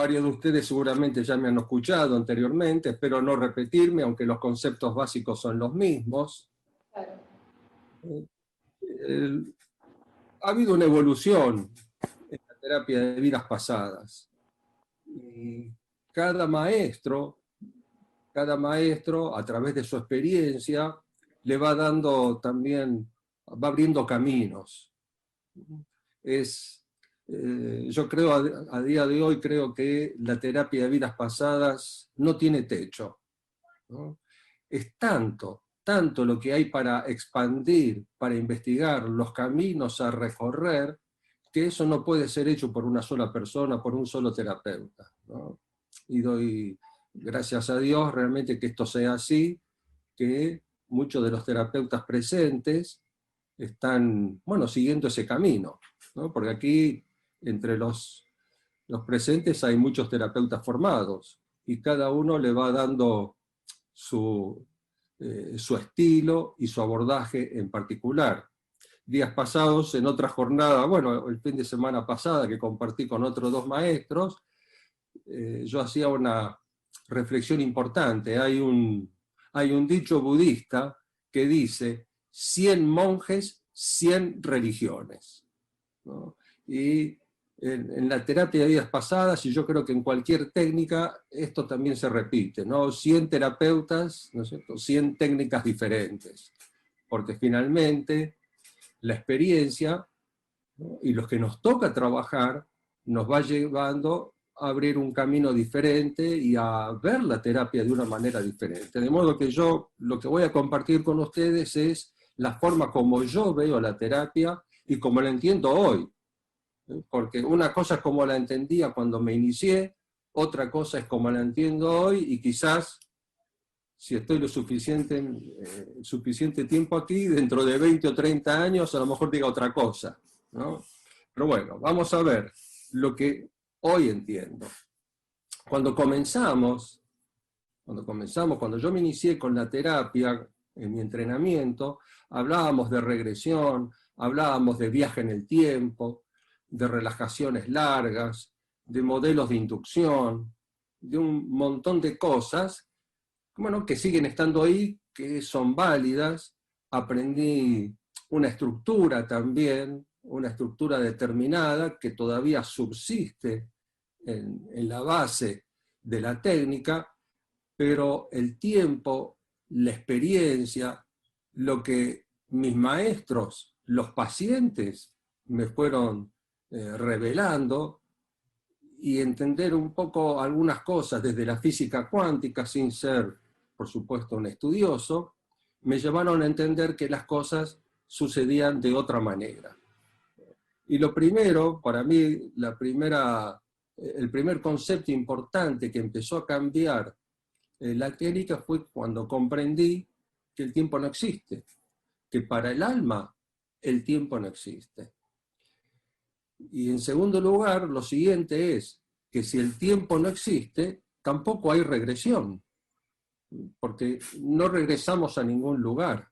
varios de ustedes seguramente ya me han escuchado anteriormente, espero no repetirme, aunque los conceptos básicos son los mismos. Claro. Ha habido una evolución en la terapia de vidas pasadas. Y cada maestro, a través de su experiencia, le va dando también, va abriendo caminos. Yo creo, a día de hoy, creo que la terapia de vidas pasadas no tiene techo, ¿no? Es tanto lo que hay para expandir, para investigar, los caminos a recorrer, que eso no puede ser hecho por una sola persona, por un solo terapeuta, ¿no? Y doy gracias a Dios realmente que esto sea así, que muchos de los terapeutas presentes están, bueno, siguiendo ese camino, ¿no? Porque aquí, entre los presentes, hay muchos terapeutas formados, y cada uno le va dando su estilo y su abordaje en particular. Días pasados, en otra jornada, bueno, el fin de semana pasada que compartí con otros dos maestros, yo hacía una reflexión importante. Hay un dicho budista que dice: 100 monjes, 100 religiones, ¿no? Y en la terapia de vidas pasadas, y yo creo que en cualquier técnica, esto también se repite, ¿no? 100 terapeutas, ¿no es cierto? 100 técnicas diferentes, porque finalmente la experiencia, ¿no? Y los que nos toca trabajar nos va llevando a abrir un camino diferente y a ver la terapia de una manera diferente. De modo que yo lo que voy a compartir con ustedes es la forma como yo veo la terapia y como la entiendo hoy. Porque una cosa es como la entendía cuando me inicié, otra cosa es como la entiendo hoy, y quizás, si estoy lo suficiente tiempo aquí, dentro de 20 o 30 años a lo mejor diga otra cosa, ¿no? Pero bueno, vamos a ver lo que hoy entiendo. Cuando yo me inicié con la terapia, en mi entrenamiento, hablábamos de regresión, hablábamos de viaje en el tiempo, de relajaciones largas, de modelos de inducción, de un montón de cosas, bueno, que siguen estando ahí, que son válidas. Aprendí una estructura también, una estructura determinada que todavía subsiste en la base de la técnica, pero el tiempo, la experiencia, lo que mis maestros, los pacientes, me fueron revelando, y entender un poco algunas cosas desde la física cuántica, sin ser, por supuesto, un estudioso, me llevaron a entender que las cosas sucedían de otra manera. Y lo primero, para mí, el primer concepto importante que empezó a cambiar la técnica fue cuando comprendí que el tiempo no existe, que para el alma el tiempo no existe. Y en segundo lugar, lo siguiente es que si el tiempo no existe, tampoco hay regresión, porque no regresamos a ningún lugar.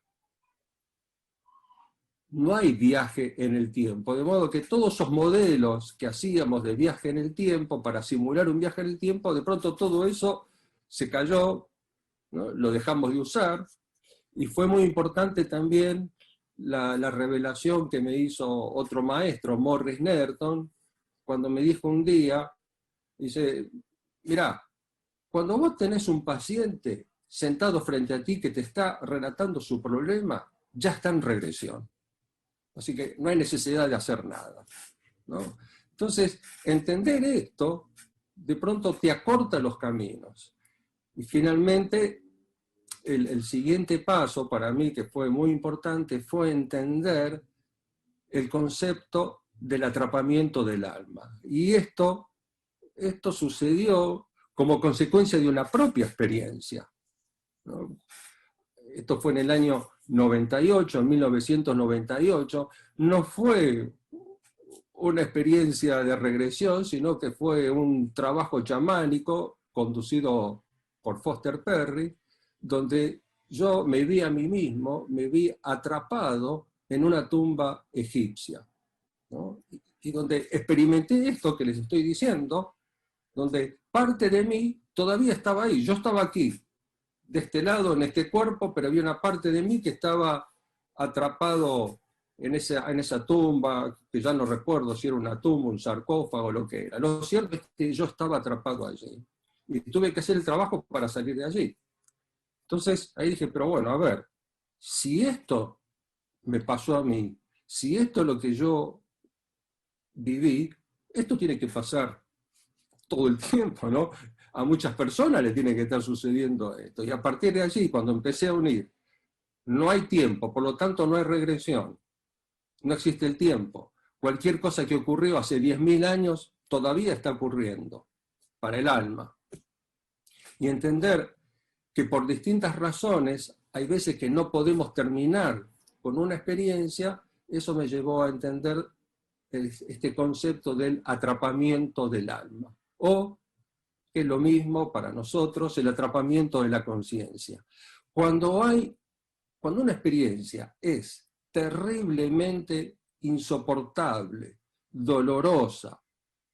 No hay viaje en el tiempo, de modo que todos esos modelos que hacíamos de viaje en el tiempo, para simular un viaje en el tiempo, de pronto todo eso se cayó, ¿no? Lo dejamos de usar, y fue muy importante también la revelación que me hizo otro maestro, Morris Nerton, cuando me dijo un día, dice: mirá, cuando vos tenés un paciente sentado frente a ti que te está relatando su problema, ya está en regresión. Así que no hay necesidad de hacer nada, ¿no? Entonces, entender esto, de pronto te acorta los caminos. Y finalmente, el siguiente paso para mí, que fue muy importante, fue entender el concepto del atrapamiento del alma. Y esto sucedió como consecuencia de una propia experiencia, ¿no? Esto fue en el año 98, en 1998, no fue una experiencia de regresión, sino que fue un trabajo chamánico conducido por Foster Perry, donde yo me vi a mí mismo, me vi atrapado en una tumba egipcia, ¿no? Y donde experimenté esto que les estoy diciendo, donde parte de mí todavía estaba ahí. Yo estaba aquí, de este lado, en este cuerpo, pero había una parte de mí que estaba atrapado en esa tumba, que ya no recuerdo si era una tumba, un sarcófago, lo que era. Lo cierto es que yo estaba atrapado allí. Y tuve que hacer el trabajo para salir de allí. Entonces ahí dije, pero bueno, a ver, si esto me pasó a mí, si esto es lo que yo viví, esto tiene que pasar todo el tiempo, ¿no? A muchas personas les tiene que estar sucediendo esto. Y a partir de allí, cuando empecé a unir, no hay tiempo, por lo tanto no hay regresión, no existe el tiempo. Cualquier cosa que ocurrió hace 10.000 años todavía está ocurriendo para el alma. Y entender que por distintas razones hay veces que no podemos terminar con una experiencia, eso me llevó a entender este concepto del atrapamiento del alma. O, que es lo mismo para nosotros, el atrapamiento de la conciencia. Cuando una experiencia es terriblemente insoportable, dolorosa,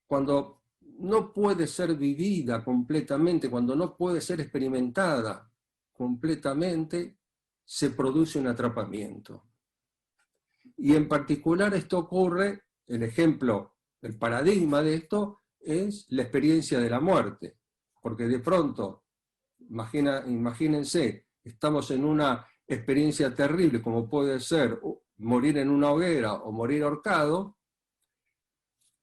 cuando no puede ser vivida completamente, cuando no puede ser experimentada completamente, se produce un atrapamiento. Y en particular esto ocurre, el ejemplo, el paradigma de esto es la experiencia de la muerte, porque de pronto, imagínense, estamos en una experiencia terrible como puede ser morir en una hoguera o morir ahorcado,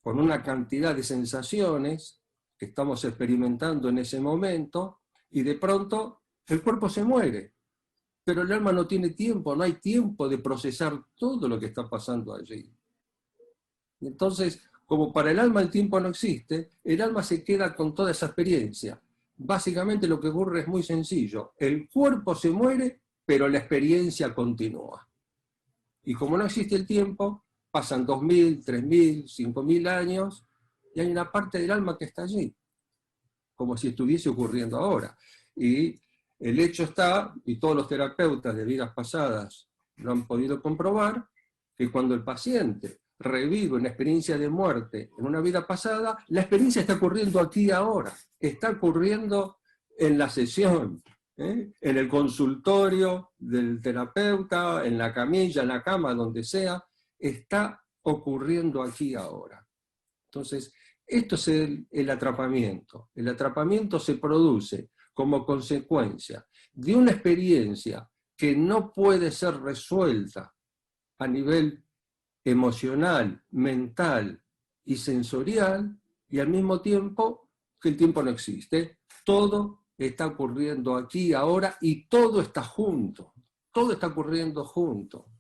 con una cantidad de sensaciones que estamos experimentando en ese momento, y de pronto el cuerpo se muere, pero el alma no tiene tiempo, no hay tiempo de procesar todo lo que está pasando allí. Entonces, como para el alma el tiempo no existe, el alma se queda con toda esa experiencia. Básicamente lo que ocurre es muy sencillo, el cuerpo se muere, pero la experiencia continúa. Y como no existe el tiempo, pasan 2.000, 3.000, 5.000 años, y hay una parte del alma que está allí, como si estuviese ocurriendo ahora. Y el hecho está, y todos los terapeutas de vidas pasadas lo han podido comprobar, que cuando el paciente revive una experiencia de muerte en una vida pasada, la experiencia está ocurriendo aquí y ahora, está ocurriendo en la sesión, en el consultorio del terapeuta, en la camilla, en la cama, donde sea, está ocurriendo aquí y ahora. Entonces, esto es el atrapamiento. El atrapamiento se produce como consecuencia de una experiencia que no puede ser resuelta a nivel emocional, mental y sensorial, y al mismo tiempo que el tiempo no existe. Todo está ocurriendo aquí, ahora, y todo está junto. Todo está ocurriendo junto.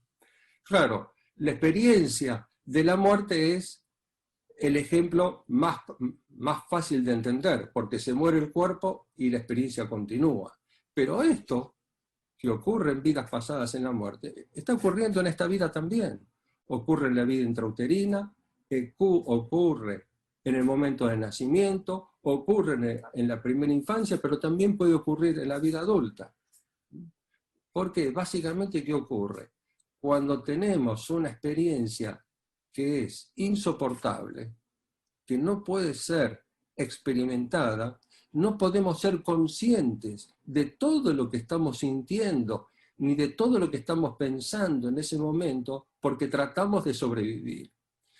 Claro, la experiencia de la muerte es el ejemplo más fácil de entender, porque se muere el cuerpo y la experiencia continúa. Pero esto que ocurre en vidas pasadas en la muerte, está ocurriendo en esta vida también. Ocurre en la vida intrauterina, ocurre en el momento del nacimiento, ocurre en la primera infancia, pero también puede ocurrir en la vida adulta. Porque básicamente, ¿qué ocurre? Cuando tenemos una experiencia que es insoportable, que no puede ser experimentada, no podemos ser conscientes de todo lo que estamos sintiendo, ni de todo lo que estamos pensando en ese momento, porque tratamos de sobrevivir.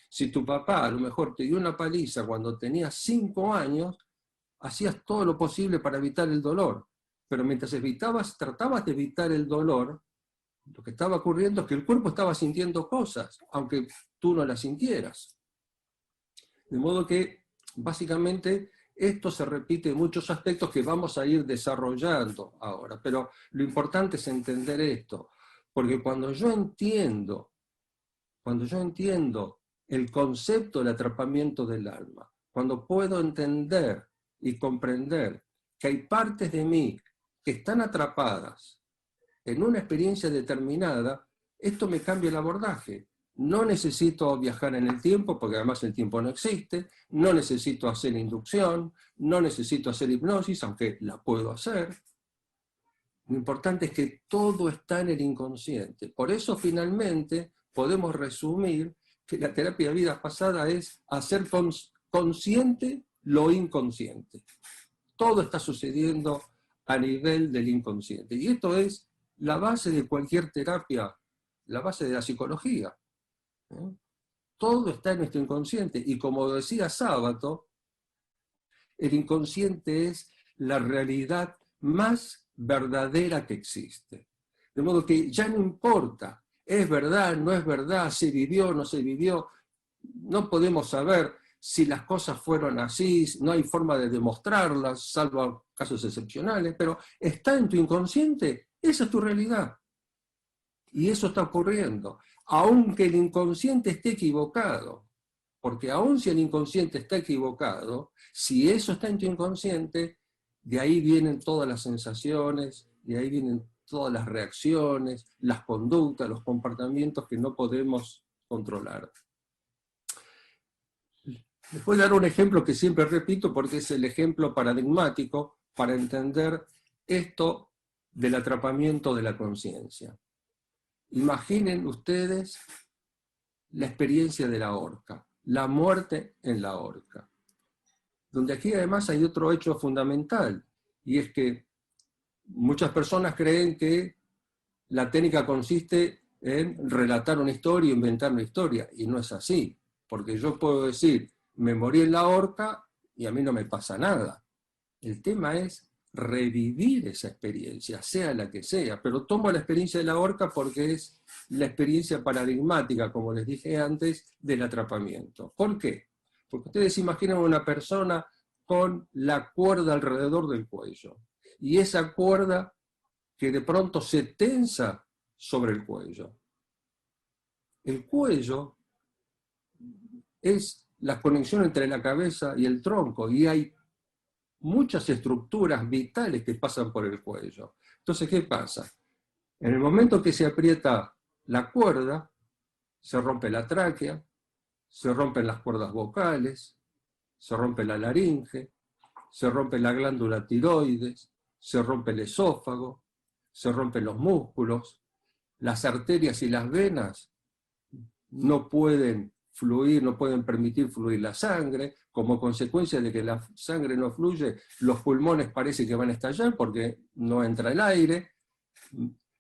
Si tu papá a lo mejor te dio una paliza cuando tenías 5 años, hacías todo lo posible para evitar el dolor, pero mientras tratabas de evitar el dolor, lo que estaba ocurriendo es que el cuerpo estaba sintiendo cosas, aunque tú no las sintieras. De modo que, básicamente, esto se repite en muchos aspectos que vamos a ir desarrollando ahora, pero lo importante es entender esto, porque cuando yo entiendo el concepto del atrapamiento del alma, cuando puedo entender y comprender que hay partes de mí que están atrapadas en una experiencia determinada, esto me cambia el abordaje. No necesito viajar en el tiempo, porque además el tiempo no existe, no necesito hacer inducción, no necesito hacer hipnosis, aunque la puedo hacer. Lo importante es que todo está en el inconsciente. Por eso finalmente podemos resumir que la terapia de vidas pasadas es hacer consciente lo inconsciente. Todo está sucediendo a nivel del inconsciente. Y esto es la base de cualquier terapia, la base de la psicología. Todo está en nuestro inconsciente. Y como decía Sábato, el inconsciente es la realidad más verdadera que existe. De modo que ya no importa, es verdad, no es verdad, se vivió, no se vivió, no podemos saber si las cosas fueron así, no hay forma de demostrarlas, salvo casos excepcionales, pero está en tu inconsciente, esa es tu realidad. Y eso está ocurriendo, aunque el inconsciente esté equivocado, porque aun si el inconsciente está equivocado, si eso está en tu inconsciente, de ahí vienen todas las sensaciones, de ahí vienen todas las reacciones, las conductas, los comportamientos que no podemos controlar. Les voy a dar un ejemplo que siempre repito porque es el ejemplo paradigmático para entender esto del atrapamiento de la conciencia. Imaginen ustedes la experiencia de la horca, la muerte en la horca, donde aquí además hay otro hecho fundamental, y es que muchas personas creen que la técnica consiste en relatar una historia, inventar una historia, y no es así, porque yo puedo decir, me morí en la horca y a mí no me pasa nada. El tema es revivir esa experiencia, sea la que sea, pero tomo la experiencia de la horca porque es la experiencia paradigmática, como les dije antes, del atrapamiento. ¿Por qué? Porque ustedes imaginan una persona con la cuerda alrededor del cuello, y esa cuerda que de pronto se tensa sobre el cuello. El cuello es la conexión entre la cabeza y el tronco, y hay muchas estructuras vitales que pasan por el cuello. Entonces, ¿qué pasa? En el momento que se aprieta la cuerda, se rompe la tráquea, se rompen las cuerdas vocales, se rompe la laringe, se rompe la glándula tiroides, se rompe el esófago, se rompen los músculos, las arterias y las venas no pueden fluir, no pueden permitir fluir la sangre. Como consecuencia de que la sangre no fluye, los pulmones parece que van a estallar porque no entra el aire,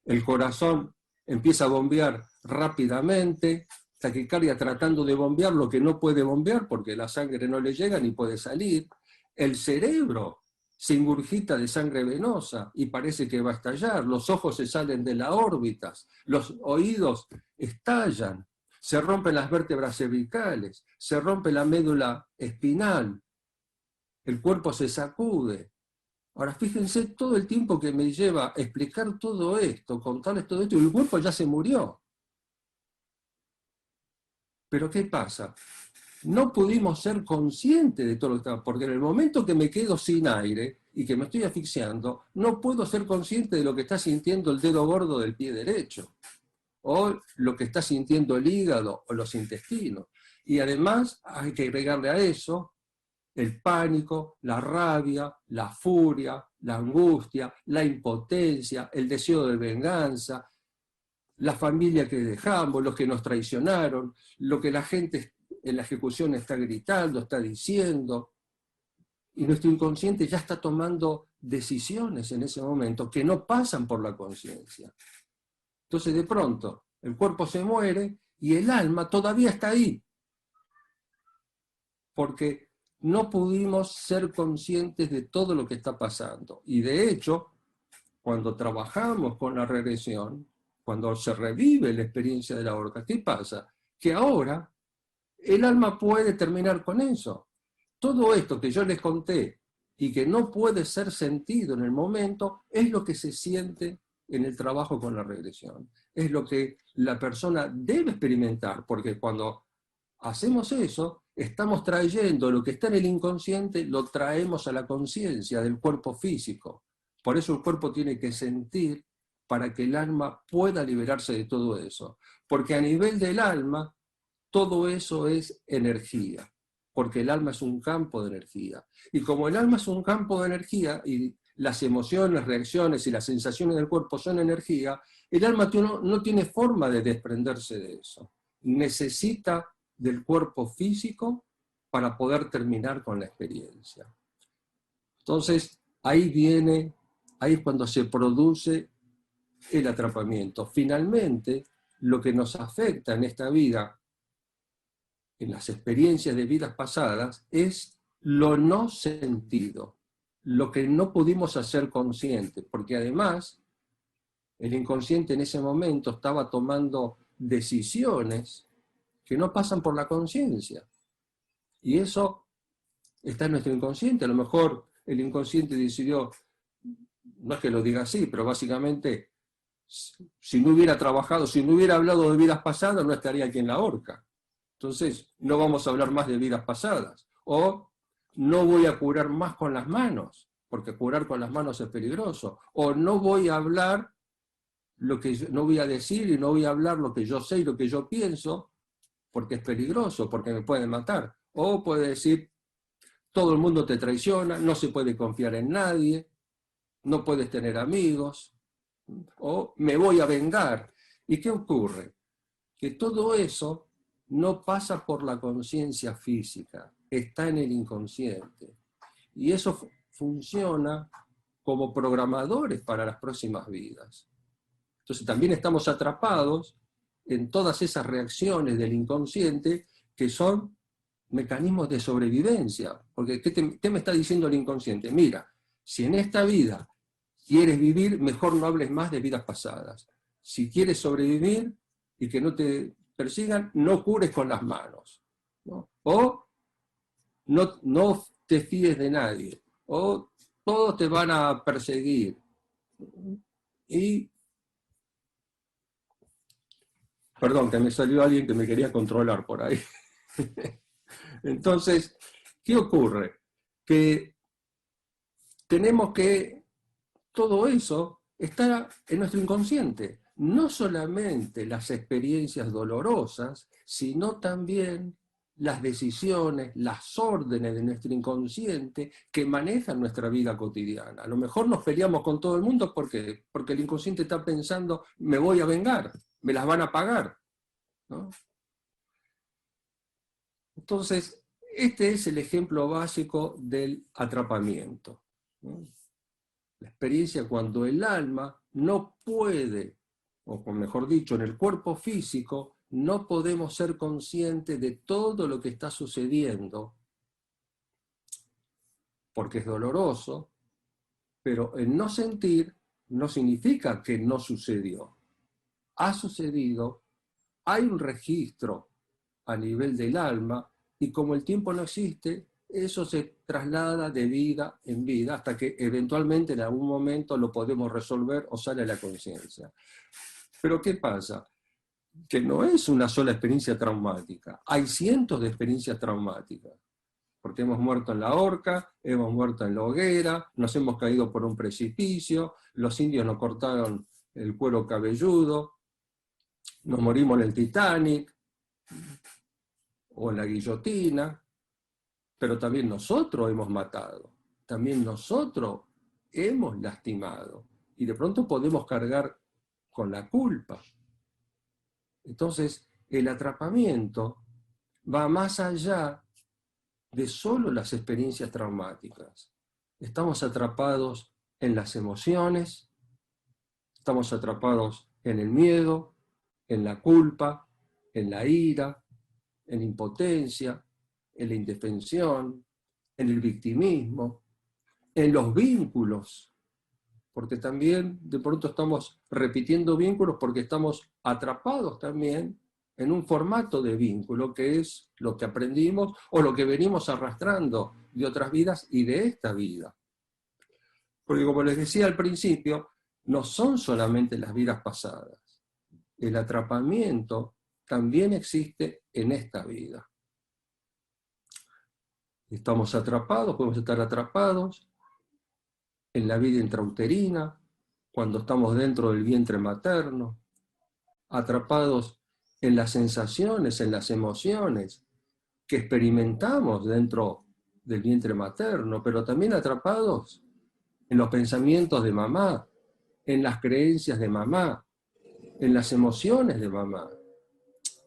el corazón empieza a bombear rápidamente, taquicardia tratando de bombear lo que no puede bombear porque la sangre no le llega ni puede salir, el cerebro se ingurgita de sangre venosa y parece que va a estallar, los ojos se salen de las órbitas, los oídos estallan, se rompen las vértebras cervicales, se rompe la médula espinal, el cuerpo se sacude. Ahora fíjense todo el tiempo que me lleva explicar todo esto, contarles todo esto, y el cuerpo ya se murió. Pero ¿qué pasa? No pudimos ser conscientes de todo lo que estaba, porque en el momento que me quedo sin aire y que me estoy asfixiando, no puedo ser consciente de lo que está sintiendo el dedo gordo del pie derecho, o lo que está sintiendo el hígado o los intestinos. Y además hay que agregarle a eso el pánico, la rabia, la furia, la angustia, la impotencia, el deseo de venganza, la familia que dejamos, los que nos traicionaron, lo que la gente en la ejecución está gritando, está diciendo, y nuestro inconsciente ya está tomando decisiones en ese momento que no pasan por la conciencia. Entonces de pronto el cuerpo se muere y el alma todavía está ahí, porque no pudimos ser conscientes de todo lo que está pasando. Y de hecho, cuando trabajamos con la regresión, cuando se revive la experiencia de la horca, ¿qué pasa? Que ahora el alma puede terminar con eso. Todo esto que yo les conté y que no puede ser sentido en el momento, es lo que se siente en el trabajo con la regresión. Es lo que la persona debe experimentar, porque cuando hacemos eso, estamos trayendo lo que está en el inconsciente, lo traemos a la conciencia del cuerpo físico. Por eso el cuerpo tiene que sentir para que el alma pueda liberarse de todo eso. Porque a nivel del alma, todo eso es energía, porque el alma es un campo de energía. Y como el alma es un campo de energía, y las emociones, reacciones y las sensaciones del cuerpo son energía, el alma no tiene forma de desprenderse de eso. Necesita del cuerpo físico para poder terminar con la experiencia. Entonces, ahí es cuando se produce el atrapamiento. Finalmente, lo que nos afecta en esta vida, en las experiencias de vidas pasadas, es lo no sentido, lo que no pudimos hacer consciente, porque además el inconsciente en ese momento estaba tomando decisiones que no pasan por la conciencia. Y eso está en nuestro inconsciente. A lo mejor el inconsciente decidió, no es que lo diga así, pero básicamente, si no hubiera trabajado, si no hubiera hablado de vidas pasadas, no estaría aquí en la horca. Entonces, no vamos a hablar más de vidas pasadas. O no voy a curar más con las manos, porque curar con las manos es peligroso. O no voy a hablar no voy a decir y no voy a hablar lo que yo sé y lo que yo pienso, porque es peligroso, porque me pueden matar. O puede decir, todo el mundo te traiciona, no se puede confiar en nadie, no puedes tener amigos, o me voy a vengar. ¿Y qué ocurre? Que todo eso no pasa por la conciencia física, está en el inconsciente. Y eso funciona como programadores para las próximas vidas. Entonces también estamos atrapados en todas esas reacciones del inconsciente que son mecanismos de sobrevivencia. Porque ¿qué me está diciendo el inconsciente? Mira, si en esta vida quieres vivir, mejor no hables más de vidas pasadas. Si quieres sobrevivir y que no te persigan, no cures con las manos, ¿no? O no te fíes de nadie, o todos te van a perseguir. Y perdón, que me salió alguien que me quería controlar por ahí. Entonces, ¿qué ocurre? Que tenemos que, todo eso está en nuestro inconsciente. No solamente las experiencias dolorosas, sino también las decisiones, las órdenes de nuestro inconsciente que manejan nuestra vida cotidiana. A lo mejor nos peleamos con todo el mundo, ¿por qué? Porque el inconsciente está pensando, me voy a vengar, me las van a pagar, ¿no? Entonces, este es el ejemplo básico del atrapamiento, ¿no? La experiencia cuando el alma no puede, o mejor dicho, en el cuerpo físico, no podemos ser conscientes de todo lo que está sucediendo, porque es doloroso, pero el no sentir no significa que no sucedió. Ha sucedido, hay un registro a nivel del alma, y como el tiempo no existe, eso se traslada de vida en vida hasta que eventualmente en algún momento lo podemos resolver o sale a la conciencia. Pero ¿qué pasa? Que no es una sola experiencia traumática, hay cientos de experiencias traumáticas, porque hemos muerto en la horca, hemos muerto en la hoguera, nos hemos caído por un precipicio, los indios nos cortaron el cuero cabelludo, nos morimos en el Titanic, o en la guillotina, pero también nosotros hemos matado, también nosotros hemos lastimado, y de pronto podemos cargar con la culpa. Entonces, el atrapamiento va más allá de solo las experiencias traumáticas. Estamos atrapados en las emociones, estamos atrapados en el miedo, en la culpa, en la ira, en la impotencia, en la indefensión, en el victimismo, en los vínculos, porque también de pronto estamos repitiendo vínculos porque estamos atrapados también en un formato de vínculo que es lo que aprendimos o lo que venimos arrastrando de otras vidas y de esta vida. Porque como les decía al principio, no son solamente las vidas pasadas. El atrapamiento también existe en esta vida. Estamos atrapados, podemos estar atrapados en la vida intrauterina, cuando estamos dentro del vientre materno, atrapados en las sensaciones, en las emociones que experimentamos dentro del vientre materno, pero también atrapados en los pensamientos de mamá, en las creencias de mamá, en las emociones de mamá.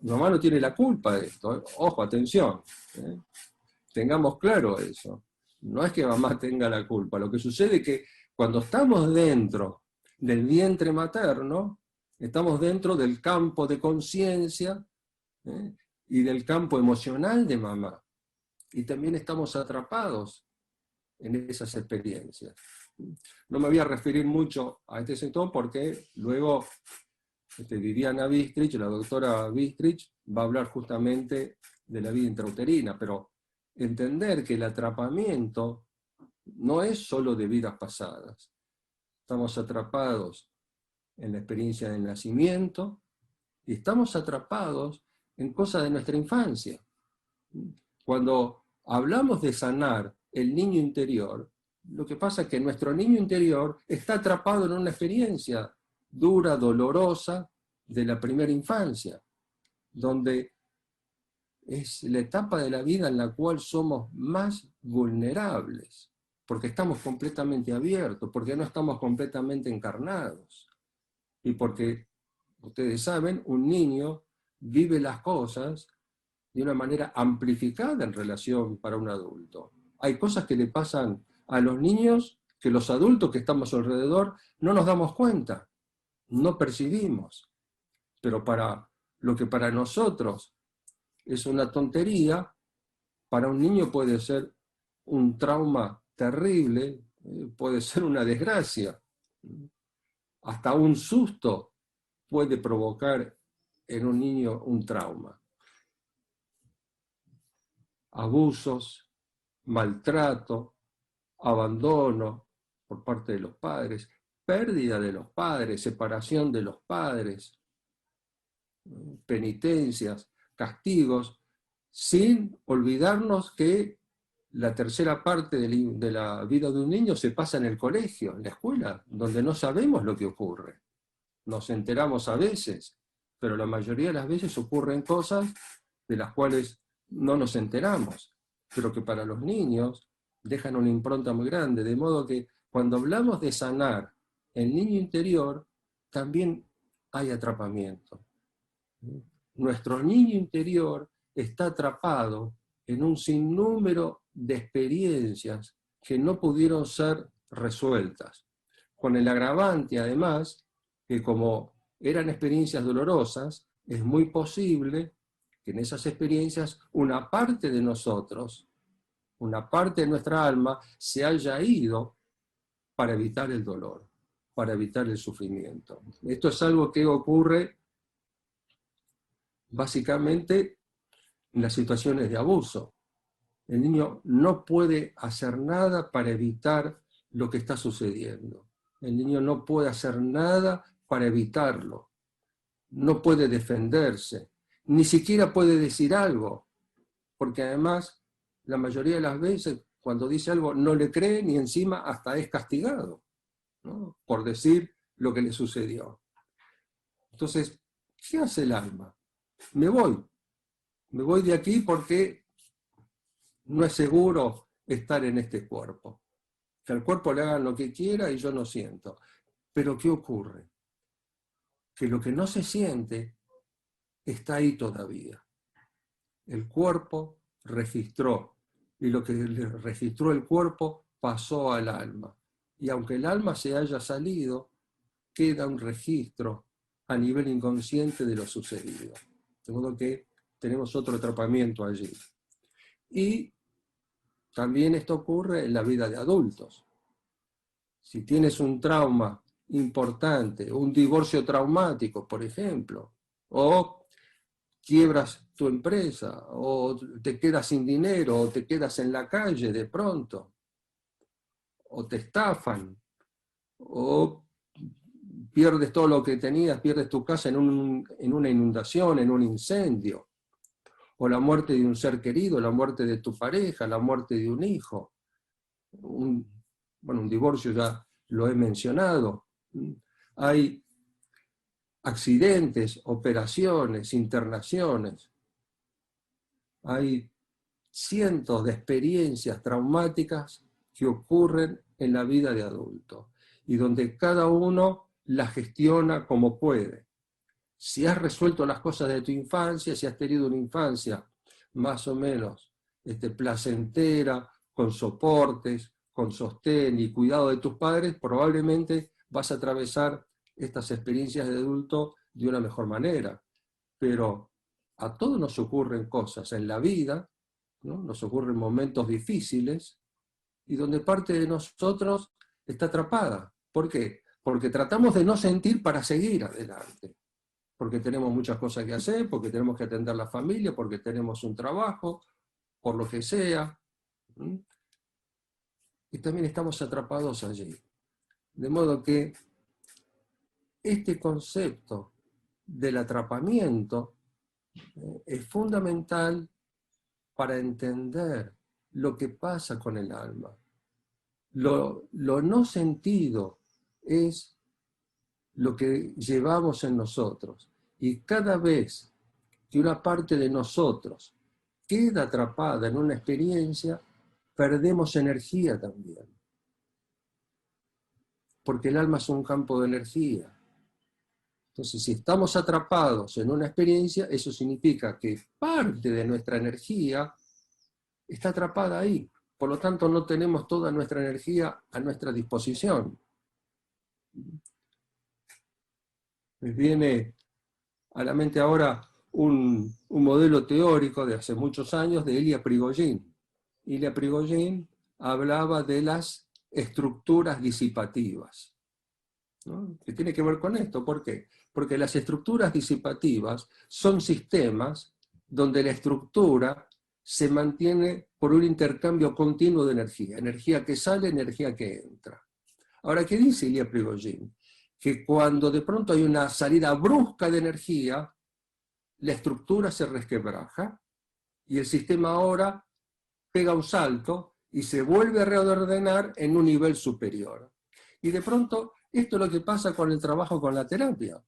Mamá no tiene la culpa de esto, ¿eh? Ojo, atención, ¿eh? Tengamos claro eso. No es que mamá tenga la culpa. Lo que sucede es que cuando estamos dentro del vientre materno, estamos dentro del campo de conciencia, ¿eh? Y del campo emocional de mamá. Y también estamos atrapados en esas experiencias. No me voy a referir mucho a este sector porque luego Viviana Bistrich, la doctora Bistrich, va a hablar justamente de la vida intrauterina, pero entender que el atrapamiento no es solo de vidas pasadas. Estamos atrapados en la experiencia del nacimiento y estamos atrapados en cosas de nuestra infancia. Cuando hablamos de sanar el niño interior, lo que pasa es que nuestro niño interior está atrapado en una experiencia dura, dolorosa, de la primera infancia, donde es la etapa de la vida en la cual somos más vulnerables, porque estamos completamente abiertos, porque no estamos completamente encarnados, y porque, ustedes saben, un niño vive las cosas de una manera amplificada en relación para un adulto. Hay cosas que le pasan a los niños que los adultos que estamos alrededor no nos damos cuenta, no percibimos. Pero para lo que para nosotros es una tontería, para un niño puede ser un trauma terrible, puede ser una desgracia. Hasta un susto puede provocar en un niño un trauma. Abusos, maltrato, abandono por parte de los padres, pérdida de los padres, separación de los padres, penitencias, castigos, sin olvidarnos que la tercera parte de la vida de un niño se pasa en el colegio, en la escuela, donde no sabemos lo que ocurre. Nos enteramos a veces, pero la mayoría de las veces ocurren cosas de las cuales no nos enteramos, pero que para los niños dejan una impronta muy grande, de modo que cuando hablamos de sanar el niño interior, también hay atrapamiento. Nuestro niño interior está atrapado en un sinnúmero de experiencias que no pudieron ser resueltas, con el agravante además que como eran experiencias dolorosas, es muy posible que en esas experiencias una parte de nosotros, una parte de nuestra alma, se haya ido para evitar el dolor, para evitar el sufrimiento. Esto es algo que ocurre básicamente en las situaciones de abuso. El niño no puede hacer nada para evitar lo que está sucediendo. El niño no puede hacer nada para evitarlo. No puede defenderse. Ni siquiera puede decir algo. Porque además, la mayoría de las veces, cuando dice algo, no le creen y encima hasta es castigado, ¿no? Por decir lo que le sucedió. Entonces, ¿qué hace el alma? Me voy de aquí porque no es seguro estar en este cuerpo. Que al cuerpo le hagan lo que quiera y yo no siento. Pero ¿qué ocurre? Que lo que no se siente está ahí todavía. El cuerpo registró, y lo que le registró el cuerpo pasó al alma. Y aunque el alma se haya salido, queda un registro a nivel inconsciente de lo sucedido. De modo que tenemos otro atrapamiento allí. Y también esto ocurre en la vida de adultos. Si tienes un trauma importante, un divorcio traumático, por ejemplo, o quiebras tu empresa, o te quedas sin dinero, o te quedas en la calle de pronto, o te estafan, o pierdes todo lo que tenías, pierdes tu casa en una inundación, en un incendio, o la muerte de un ser querido, la muerte de tu pareja, la muerte de un hijo, un divorcio ya lo he mencionado. Hay accidentes, operaciones, internaciones. Hay cientos de experiencias traumáticas que ocurren en la vida de adulto y donde cada uno las gestiona como puede. Si has resuelto las cosas de tu infancia, si has tenido una infancia más o menos placentera, con soportes, con sostén y cuidado de tus padres, probablemente vas a atravesar estas experiencias de adulto de una mejor manera. Pero a todos nos ocurren cosas en la vida, ¿no? Nos ocurren momentos difíciles y donde parte de nosotros está atrapada. ¿Por qué? Porque tratamos de no sentir para seguir adelante. Porque tenemos muchas cosas que hacer, porque tenemos que atender a la familia, porque tenemos un trabajo, por lo que sea. Y también estamos atrapados allí. De modo que este concepto del atrapamiento es fundamental para entender lo que pasa con el alma. Lo no sentido es lo que llevamos en nosotros. Y cada vez que una parte de nosotros queda atrapada en una experiencia, perdemos energía también. Porque el alma es un campo de energía. Entonces, si estamos atrapados en una experiencia, eso significa que parte de nuestra energía está atrapada ahí. Por lo tanto, no tenemos toda nuestra energía a nuestra disposición. Me viene a la mente ahora un modelo teórico de hace muchos años de Ilya Prigogine. Ilya Prigogine hablaba de las estructuras disipativas, ¿no? Que tiene que ver con esto. ¿Por qué? Porque las estructuras disipativas son sistemas donde la estructura se mantiene por un intercambio continuo de energía. Energía que sale, energía que entra. Ahora, ¿qué dice Ilya Prigogine? Que cuando de pronto hay una salida brusca de energía, la estructura se resquebraja y el sistema ahora pega un salto y se vuelve a reordenar en un nivel superior. Y de pronto, esto es lo que pasa con el trabajo con la terapia.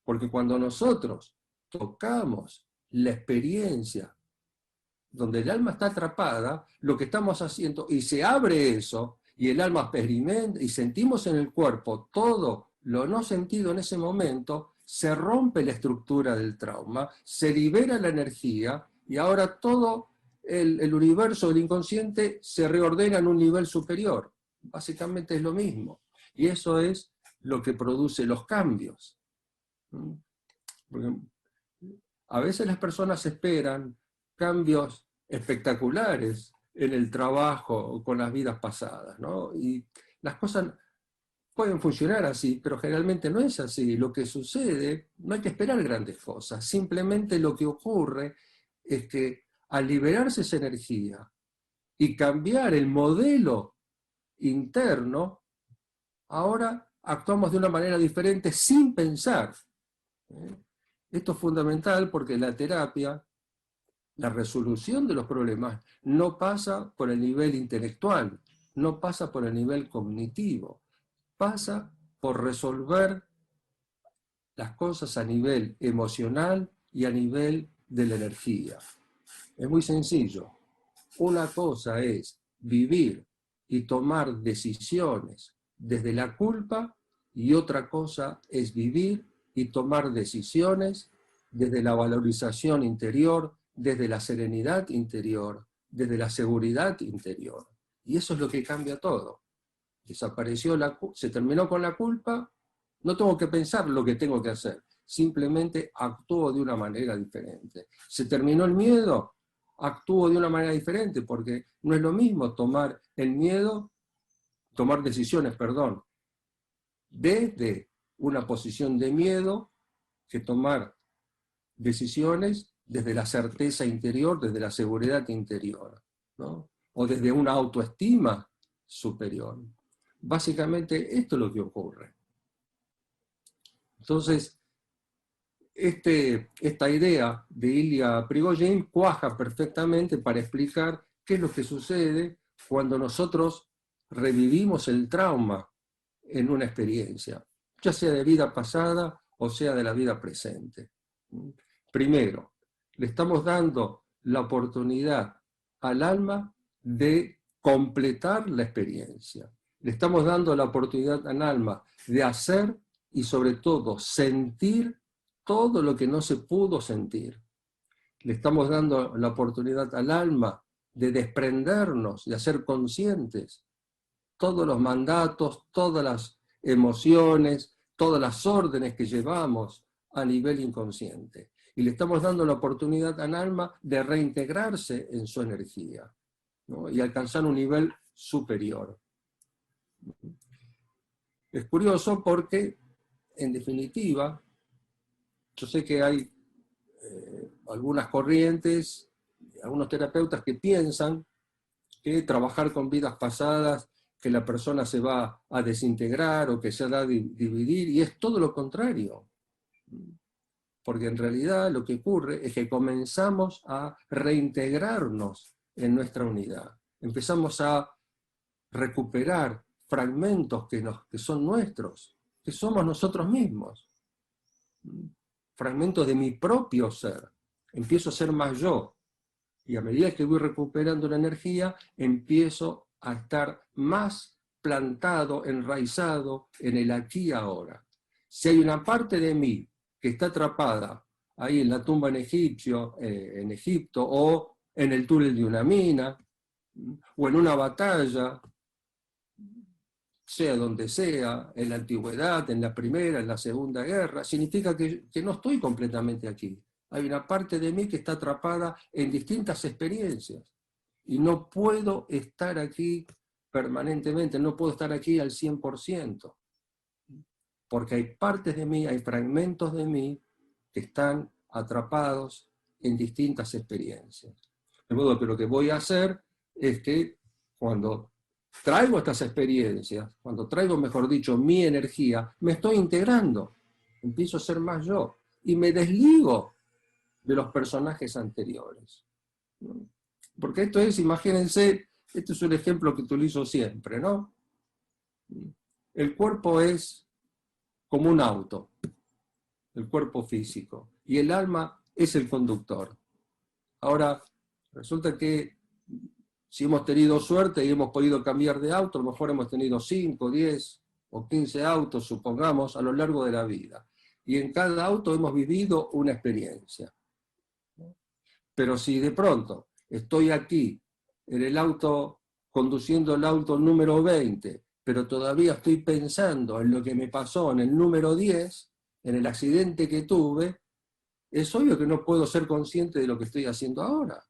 Porque cuando nosotros tocamos la experiencia donde el alma está atrapada, lo que estamos haciendo, y se abre eso, y el alma experimenta, y sentimos en el cuerpo todo lo no sentido en ese momento, se rompe la estructura del trauma, se libera la energía, y ahora todo el universo del inconsciente se reordena en un nivel superior. Básicamente es lo mismo. Y eso es lo que produce los cambios. Porque a veces las personas esperan cambios espectaculares en el trabajo con las vidas pasadas, ¿no? Y las cosas pueden funcionar así, pero generalmente no es así. Lo que sucede, no hay que esperar grandes cosas, simplemente lo que ocurre es que al liberarse esa energía y cambiar el modelo interno, ahora actuamos de una manera diferente sin pensar. Esto es fundamental porque la terapia, la resolución de los problemas, no pasa por el nivel intelectual, no pasa por el nivel cognitivo, pasa por resolver las cosas a nivel emocional y a nivel de la energía. Es muy sencillo. Una cosa es vivir y tomar decisiones desde la culpa y otra cosa es vivir y tomar decisiones desde la valorización interior, desde la serenidad interior, desde la seguridad interior. Y eso es lo que cambia todo. Desapareció se terminó con la culpa, no tengo que pensar lo que tengo que hacer, simplemente actúo de una manera diferente. Se terminó el miedo, actúo de una manera diferente, porque no es lo mismo tomar decisiones, desde una posición de miedo que tomar decisiones desde la certeza interior, desde la seguridad interior, ¿no? O desde una autoestima superior. Básicamente esto es lo que ocurre. Entonces, esta idea de Ilya Prigogine cuaja perfectamente para explicar qué es lo que sucede cuando nosotros revivimos el trauma en una experiencia, ya sea de vida pasada o sea de la vida presente. Primero, le estamos dando la oportunidad al alma de completar la experiencia. Le estamos dando la oportunidad al alma de hacer y sobre todo sentir todo lo que no se pudo sentir. Le estamos dando la oportunidad al alma de desprendernos, de hacer conscientes todos los mandatos, todas las emociones, todas las órdenes que llevamos a nivel inconsciente. Y le estamos dando la oportunidad al alma de reintegrarse en su energía, ¿no? Y alcanzar un nivel superior. Es curioso porque, en definitiva, yo sé que hay algunas corrientes, algunos terapeutas que piensan que trabajar con vidas pasadas, que la persona se va a desintegrar o que se va a dividir, y es todo lo contrario. Porque en realidad lo que ocurre es que comenzamos a reintegrarnos en nuestra unidad. Empezamos a recuperar fragmentos que son nuestros, que somos nosotros mismos. Fragmentos de mi propio ser. Empiezo a ser más yo. Y a medida que voy recuperando la energía, empiezo a estar más plantado, enraizado en el aquí y ahora. Si hay una parte de mí que está atrapada ahí en la tumba en Egipto, o en el túnel de una mina, o en una batalla, sea donde sea, en la antigüedad, en la Primera, en la Segunda Guerra, significa que no estoy completamente aquí. Hay una parte de mí que está atrapada en distintas experiencias y no puedo estar aquí permanentemente, no puedo estar aquí al 100%, porque hay partes de mí, hay fragmentos de mí que están atrapados en distintas experiencias. De modo que lo que voy a hacer es que cuando traigo estas experiencias, cuando traigo, mejor dicho, mi energía, me estoy integrando, empiezo a ser más yo y me desligo de los personajes anteriores. Porque esto es, imagínense, este es un ejemplo que utilizo siempre, ¿no? El cuerpo es como un auto, el cuerpo físico, y el alma es el conductor. Ahora, resulta que si hemos tenido suerte y hemos podido cambiar de auto, a lo mejor hemos tenido 5, 10 o 15 autos, supongamos, a lo largo de la vida. Y en cada auto hemos vivido una experiencia. Pero si de pronto estoy aquí, en el auto, conduciendo el auto número 20, pero todavía estoy pensando en lo que me pasó en el número 10, en el accidente que tuve, es obvio que no puedo ser consciente de lo que estoy haciendo ahora,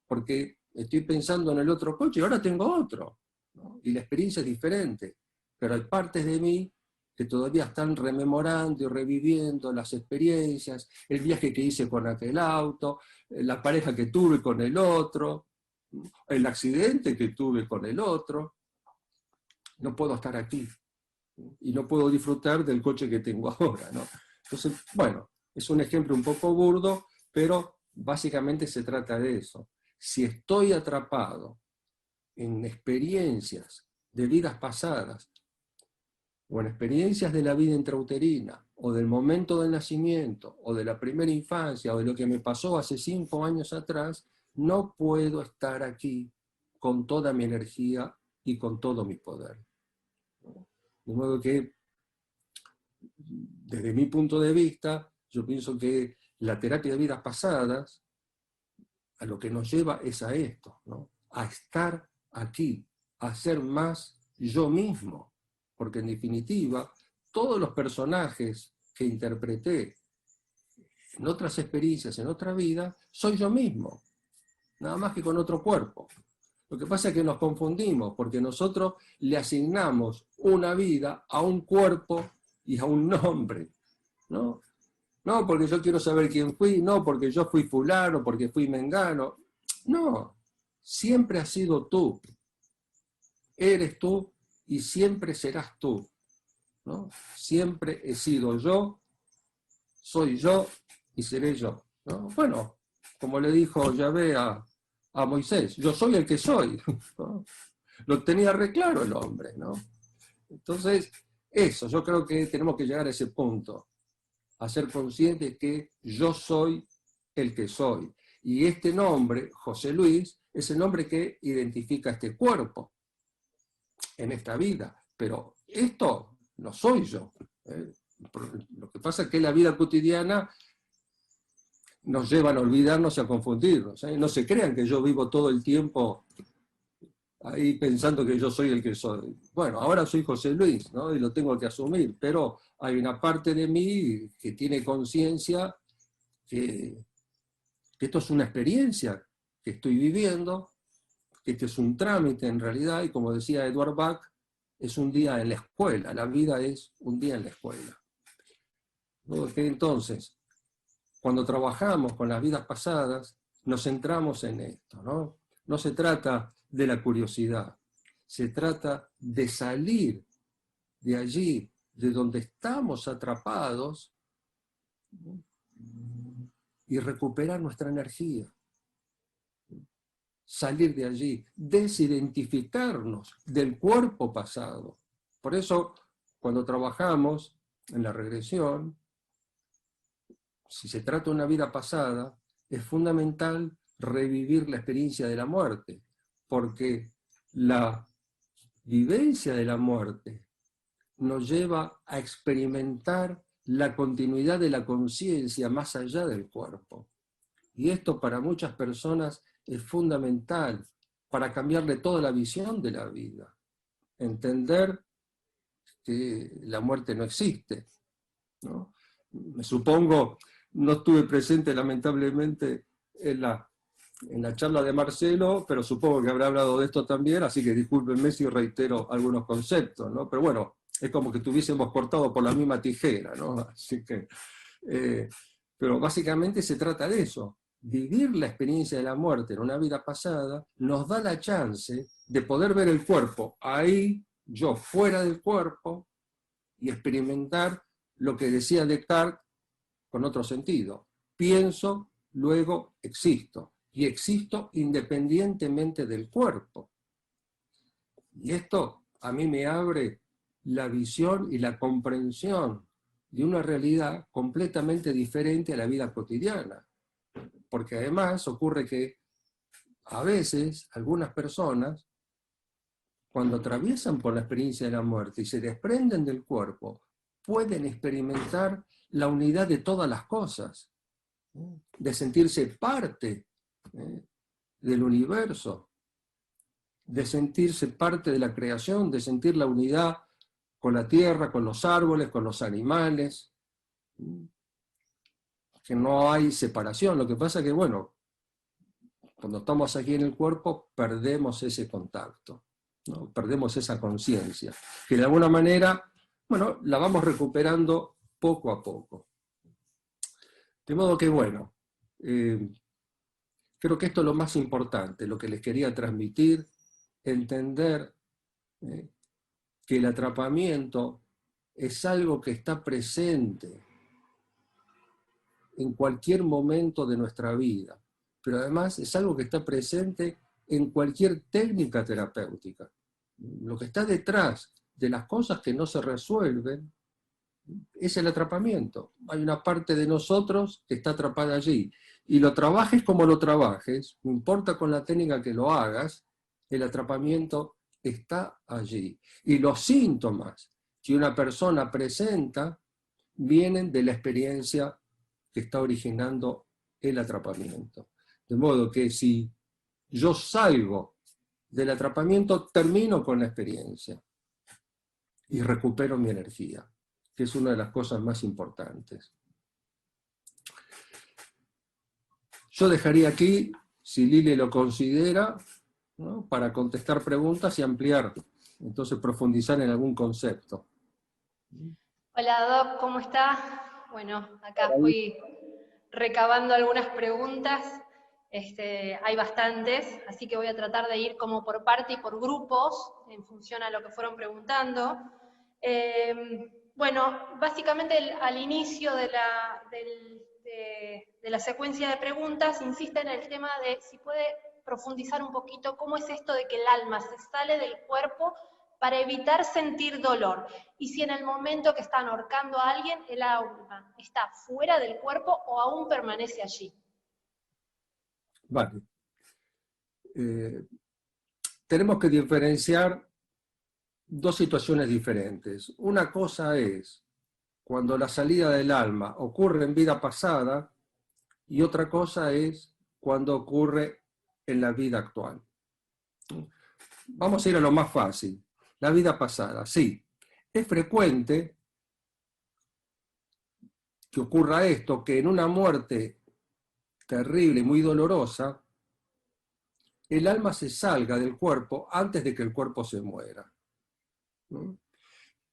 porque estoy pensando en el otro coche y ahora tengo otro, ¿no? Y la experiencia es diferente, pero hay partes de mí que todavía están rememorando y reviviendo las experiencias, el viaje que hice con aquel auto, la pareja que tuve con el otro, el accidente que tuve con el otro. No puedo estar aquí y no puedo disfrutar del coche que tengo ahora, ¿no? Entonces, bueno, es un ejemplo un poco burdo, pero básicamente se trata de eso. Si estoy atrapado en experiencias de vidas pasadas, o en experiencias de la vida intrauterina, o del momento del nacimiento, o de la primera infancia, o de lo que me pasó hace 5 años atrás, no puedo estar aquí con toda mi energía y con todo mi poder. De modo que, desde mi punto de vista, yo pienso que la terapia de vidas pasadas a lo que nos lleva es a esto, ¿no? A estar aquí, a ser más yo mismo, porque en definitiva, todos los personajes que interpreté en otras experiencias, en otra vida, soy yo mismo, nada más que con otro cuerpo. Lo que pasa es que nos confundimos, porque nosotros le asignamos una vida a un cuerpo y a un nombre, ¿no? No, porque yo quiero saber quién fui, no, porque yo fui fulano, porque fui mengano. No, siempre has sido tú. Eres tú y siempre serás tú, ¿no? Siempre he sido yo, soy yo y seré yo, ¿no? Bueno, como le dijo Yahvé a Moisés, yo soy el que soy, ¿no? Lo tenía re claro el hombre, ¿no? Entonces, eso, yo creo que tenemos que llegar a ese punto, a ser conscientes que yo soy el que soy. Y este nombre, José Luis, es el nombre que identifica este cuerpo en esta vida. Pero esto no soy yo. Lo que pasa es que la vida cotidiana nos llevan a olvidarnos y a confundirnos. No se crean que yo vivo todo el tiempo ahí pensando que yo soy el que soy. Bueno, ahora soy José Luis, ¿no? Y lo tengo que asumir, pero hay una parte de mí que tiene conciencia que esto es una experiencia que estoy viviendo, que este es un trámite en realidad, y como decía Edward Bach, es un día en la escuela, la vida es un día en la escuela. Entonces, cuando trabajamos con las vidas pasadas, nos centramos en esto, ¿no? No se trata de la curiosidad, se trata de salir de allí, de donde estamos atrapados, ¿no? Y recuperar nuestra energía. Salir de allí, desidentificarnos del cuerpo pasado. Por eso, cuando trabajamos en la regresión, si se trata de una vida pasada, es fundamental revivir la experiencia de la muerte, porque la vivencia de la muerte nos lleva a experimentar la continuidad de la conciencia más allá del cuerpo. Y esto para muchas personas es fundamental para cambiarle toda la visión de la vida. Entender que la muerte no existe, ¿no? Me supongo, no estuve presente lamentablemente en la charla de Marcelo, pero supongo que habrá hablado de esto también, así que discúlpenme si reitero algunos conceptos, ¿no? Pero bueno, es como que estuviésemos cortados por la misma tijera, ¿no? Así que, pero básicamente se trata de eso. Vivir la experiencia de la muerte en una vida pasada nos da la chance de poder ver el cuerpo ahí, yo fuera del cuerpo, y experimentar lo que decía Descartes con otro sentido. Pienso, luego existo. Y existo independientemente del cuerpo. Y esto a mí me abre la visión y la comprensión de una realidad completamente diferente a la vida cotidiana. Porque además ocurre que a veces algunas personas, cuando atraviesan por la experiencia de la muerte y se desprenden del cuerpo, pueden experimentar la unidad de todas las cosas, de sentirse parte del universo, de sentirse parte de la creación, de sentir la unidad con la tierra, con los árboles, con los animales, que no hay separación. Lo que pasa es que, bueno, cuando estamos aquí en el cuerpo, perdemos ese contacto, ¿no? Perdemos esa conciencia, que de alguna manera, bueno, la vamos recuperando poco a poco. De modo que, bueno, creo que esto es lo más importante, lo que les quería transmitir, entender que el atrapamiento es algo que está presente en cualquier momento de nuestra vida, pero además es algo que está presente en cualquier técnica terapéutica. Lo que está detrás de las cosas que no se resuelven es el atrapamiento. Hay una parte de nosotros que está atrapada allí. Y lo trabajes como lo trabajes, no importa con la técnica que lo hagas, el atrapamiento está allí. Y los síntomas que una persona presenta vienen de la experiencia que está originando el atrapamiento. De modo que si yo salgo del atrapamiento, termino con la experiencia y recupero mi energía, que es una de las cosas más importantes. Yo dejaría aquí, si Lili lo considera, ¿no?, para contestar preguntas y ampliar, entonces profundizar en algún concepto. Hola Doc, ¿cómo está? Bueno, acá fui recabando algunas preguntas, hay bastantes, así que voy a tratar de ir como por parte y por grupos, en función a lo que fueron preguntando. Bueno, básicamente al inicio de la secuencia de preguntas insiste en el tema de si puede profundizar un poquito cómo es esto de que el alma se sale del cuerpo para evitar sentir dolor. Y si en el momento que están ahorcando a alguien, el alma está fuera del cuerpo o aún permanece allí. Vale. Tenemos que diferenciar dos situaciones diferentes. Una cosa es cuando la salida del alma ocurre en vida pasada, y otra cosa es cuando ocurre en la vida actual. Vamos a ir a lo más fácil, la vida pasada. Sí, es frecuente que ocurra esto, que en una muerte terrible y muy dolorosa, el alma se salga del cuerpo antes de que el cuerpo se muera. ¿No?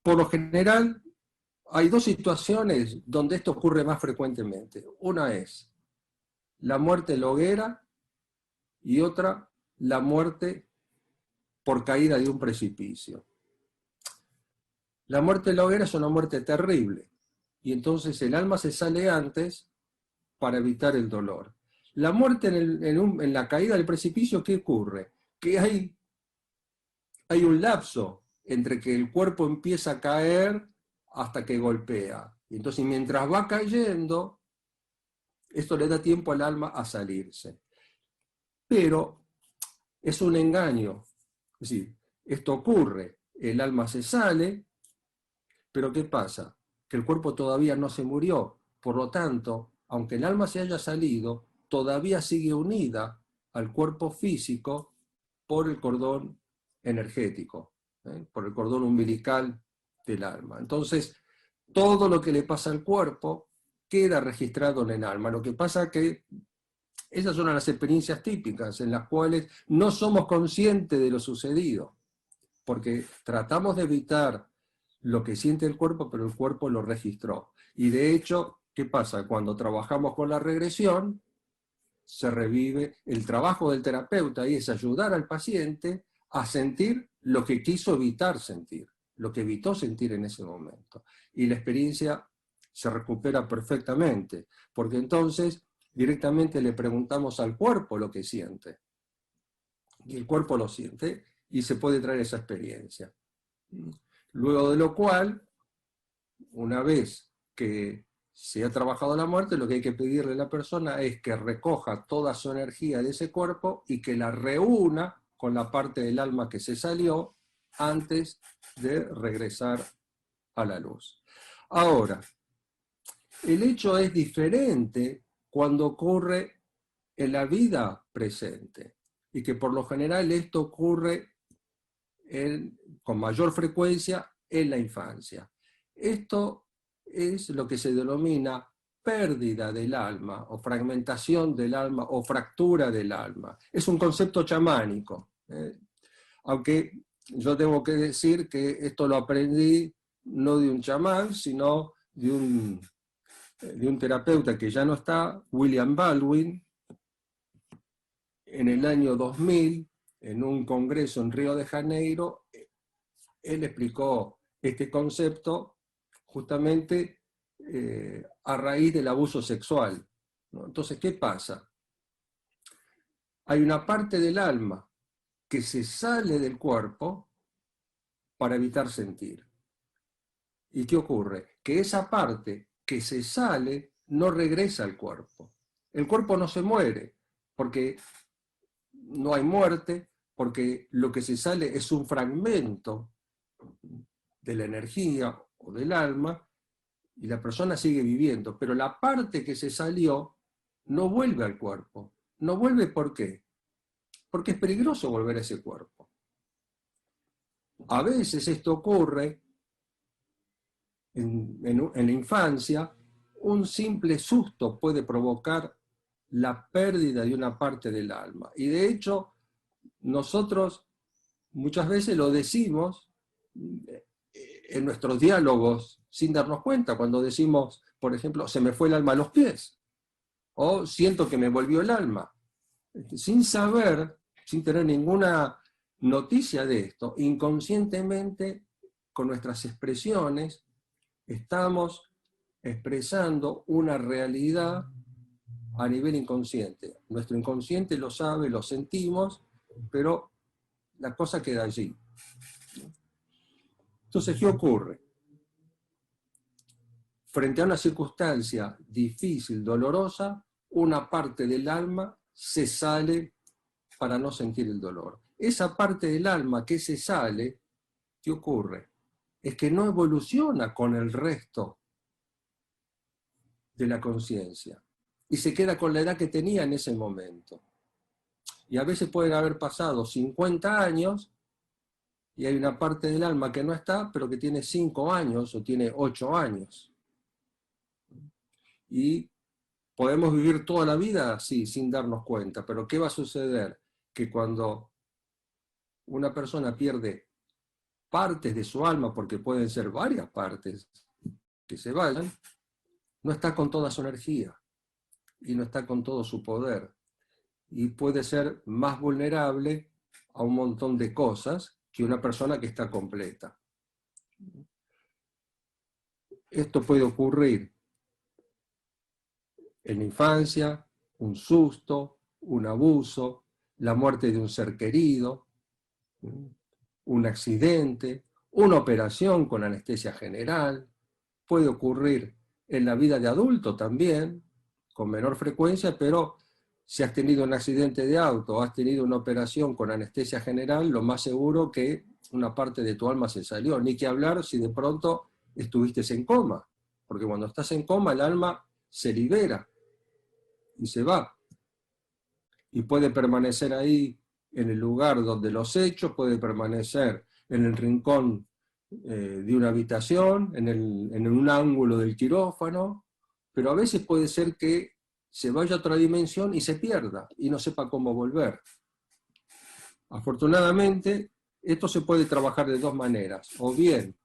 Por lo general, hay dos situaciones donde esto ocurre más frecuentemente. Una es la muerte en la hoguera y otra, la muerte por caída de un precipicio. La muerte en la hoguera es una muerte terrible y entonces el alma se sale antes para evitar el dolor. La muerte en la caída del precipicio, ¿qué ocurre? Que hay un lapso entre que el cuerpo empieza a caer hasta que golpea. Y entonces mientras va cayendo, esto le da tiempo al alma a salirse. Pero es un engaño. Es decir, esto ocurre, el alma se sale, pero ¿qué pasa? Que el cuerpo todavía no se murió. Por lo tanto, aunque el alma se haya salido, todavía sigue unida al cuerpo físico por el cordón energético, por el cordón umbilical del alma. Entonces, todo lo que le pasa al cuerpo queda registrado en el alma. Lo que pasa es que esas son las experiencias típicas en las cuales no somos conscientes de lo sucedido, porque tratamos de evitar lo que siente el cuerpo, pero el cuerpo lo registró. Y de hecho, ¿qué pasa? Cuando trabajamos con la regresión, se revive el trabajo del terapeuta y es ayudar al paciente a sentir lo que quiso evitar sentir, lo que evitó sentir en ese momento. Y la experiencia se recupera perfectamente, porque entonces directamente le preguntamos al cuerpo lo que siente. Y el cuerpo lo siente y se puede traer esa experiencia. Luego de lo cual, una vez que se ha trabajado la muerte, lo que hay que pedirle a la persona es que recoja toda su energía de ese cuerpo y que la reúna con la parte del alma que se salió antes de regresar a la luz. Ahora, el hecho es diferente cuando ocurre en la vida presente y que por lo general esto ocurre con mayor frecuencia en la infancia. Esto es lo que se denomina pérdida del alma o fragmentación del alma o fractura del alma. Es un concepto chamánico, aunque yo tengo que decir que esto lo aprendí no de un chamán, sino de un terapeuta que ya no está, William Baldwin, en el año 2000, en un congreso en Río de Janeiro. Él explicó este concepto justamente a raíz del abuso sexual, ¿no? Entonces, ¿qué pasa? Hay una parte del alma que se sale del cuerpo para evitar sentir. ¿Y qué ocurre? Que esa parte que se sale no regresa al cuerpo. El cuerpo no se muere, porque no hay muerte, porque lo que se sale es un fragmento de la energía o del alma, y la persona sigue viviendo, pero la parte que se salió no vuelve al cuerpo. No vuelve, ¿por qué? Porque es peligroso volver a ese cuerpo. A veces esto ocurre en la infancia. Un simple susto puede provocar la pérdida de una parte del alma. Y de hecho, nosotros muchas veces lo decimos en nuestros diálogos sin darnos cuenta, cuando decimos, por ejemplo, se me fue el alma a los pies, o siento que me volvió el alma. Sin saber, sin tener ninguna noticia de esto, inconscientemente, con nuestras expresiones, estamos expresando una realidad a nivel inconsciente. Nuestro inconsciente lo sabe, lo sentimos, pero la cosa queda allí. Entonces, ¿qué ocurre? Frente a una circunstancia difícil, dolorosa, una parte del alma se sale para no sentir el dolor. Esa parte del alma que se sale, ¿qué ocurre? Es que no evoluciona con el resto de la conciencia. y se queda con la edad que tenía en ese momento. Y a veces pueden haber pasado 50 años y hay una parte del alma que no está, pero que tiene 5 años o tiene 8 años. Y podemos vivir toda la vida así, sin darnos cuenta, pero ¿qué va a suceder? Que cuando una persona pierde partes de su alma, porque pueden ser varias partes que se vayan, no está con toda su energía y no está con todo su poder. Y puede ser más vulnerable a un montón de cosas que una persona que está completa. Esto puede ocurrir en la infancia, un susto, un abuso, la muerte de un ser querido, un accidente, una operación con anestesia general. Puede ocurrir en la vida de adulto también, con menor frecuencia, pero si has tenido un accidente de auto o has tenido una operación con anestesia general, lo más seguro que una parte de tu alma se salió. Ni que hablar si de pronto estuviste en coma, porque cuando estás en coma el alma se libera y se va. Y puede permanecer ahí en el lugar donde los hechos, puede permanecer en el rincón de una habitación, en un ángulo del quirófano, pero a veces puede ser que se vaya a otra dimensión y se pierda, y no sepa cómo volver. Afortunadamente, esto se puede trabajar de dos maneras, o bien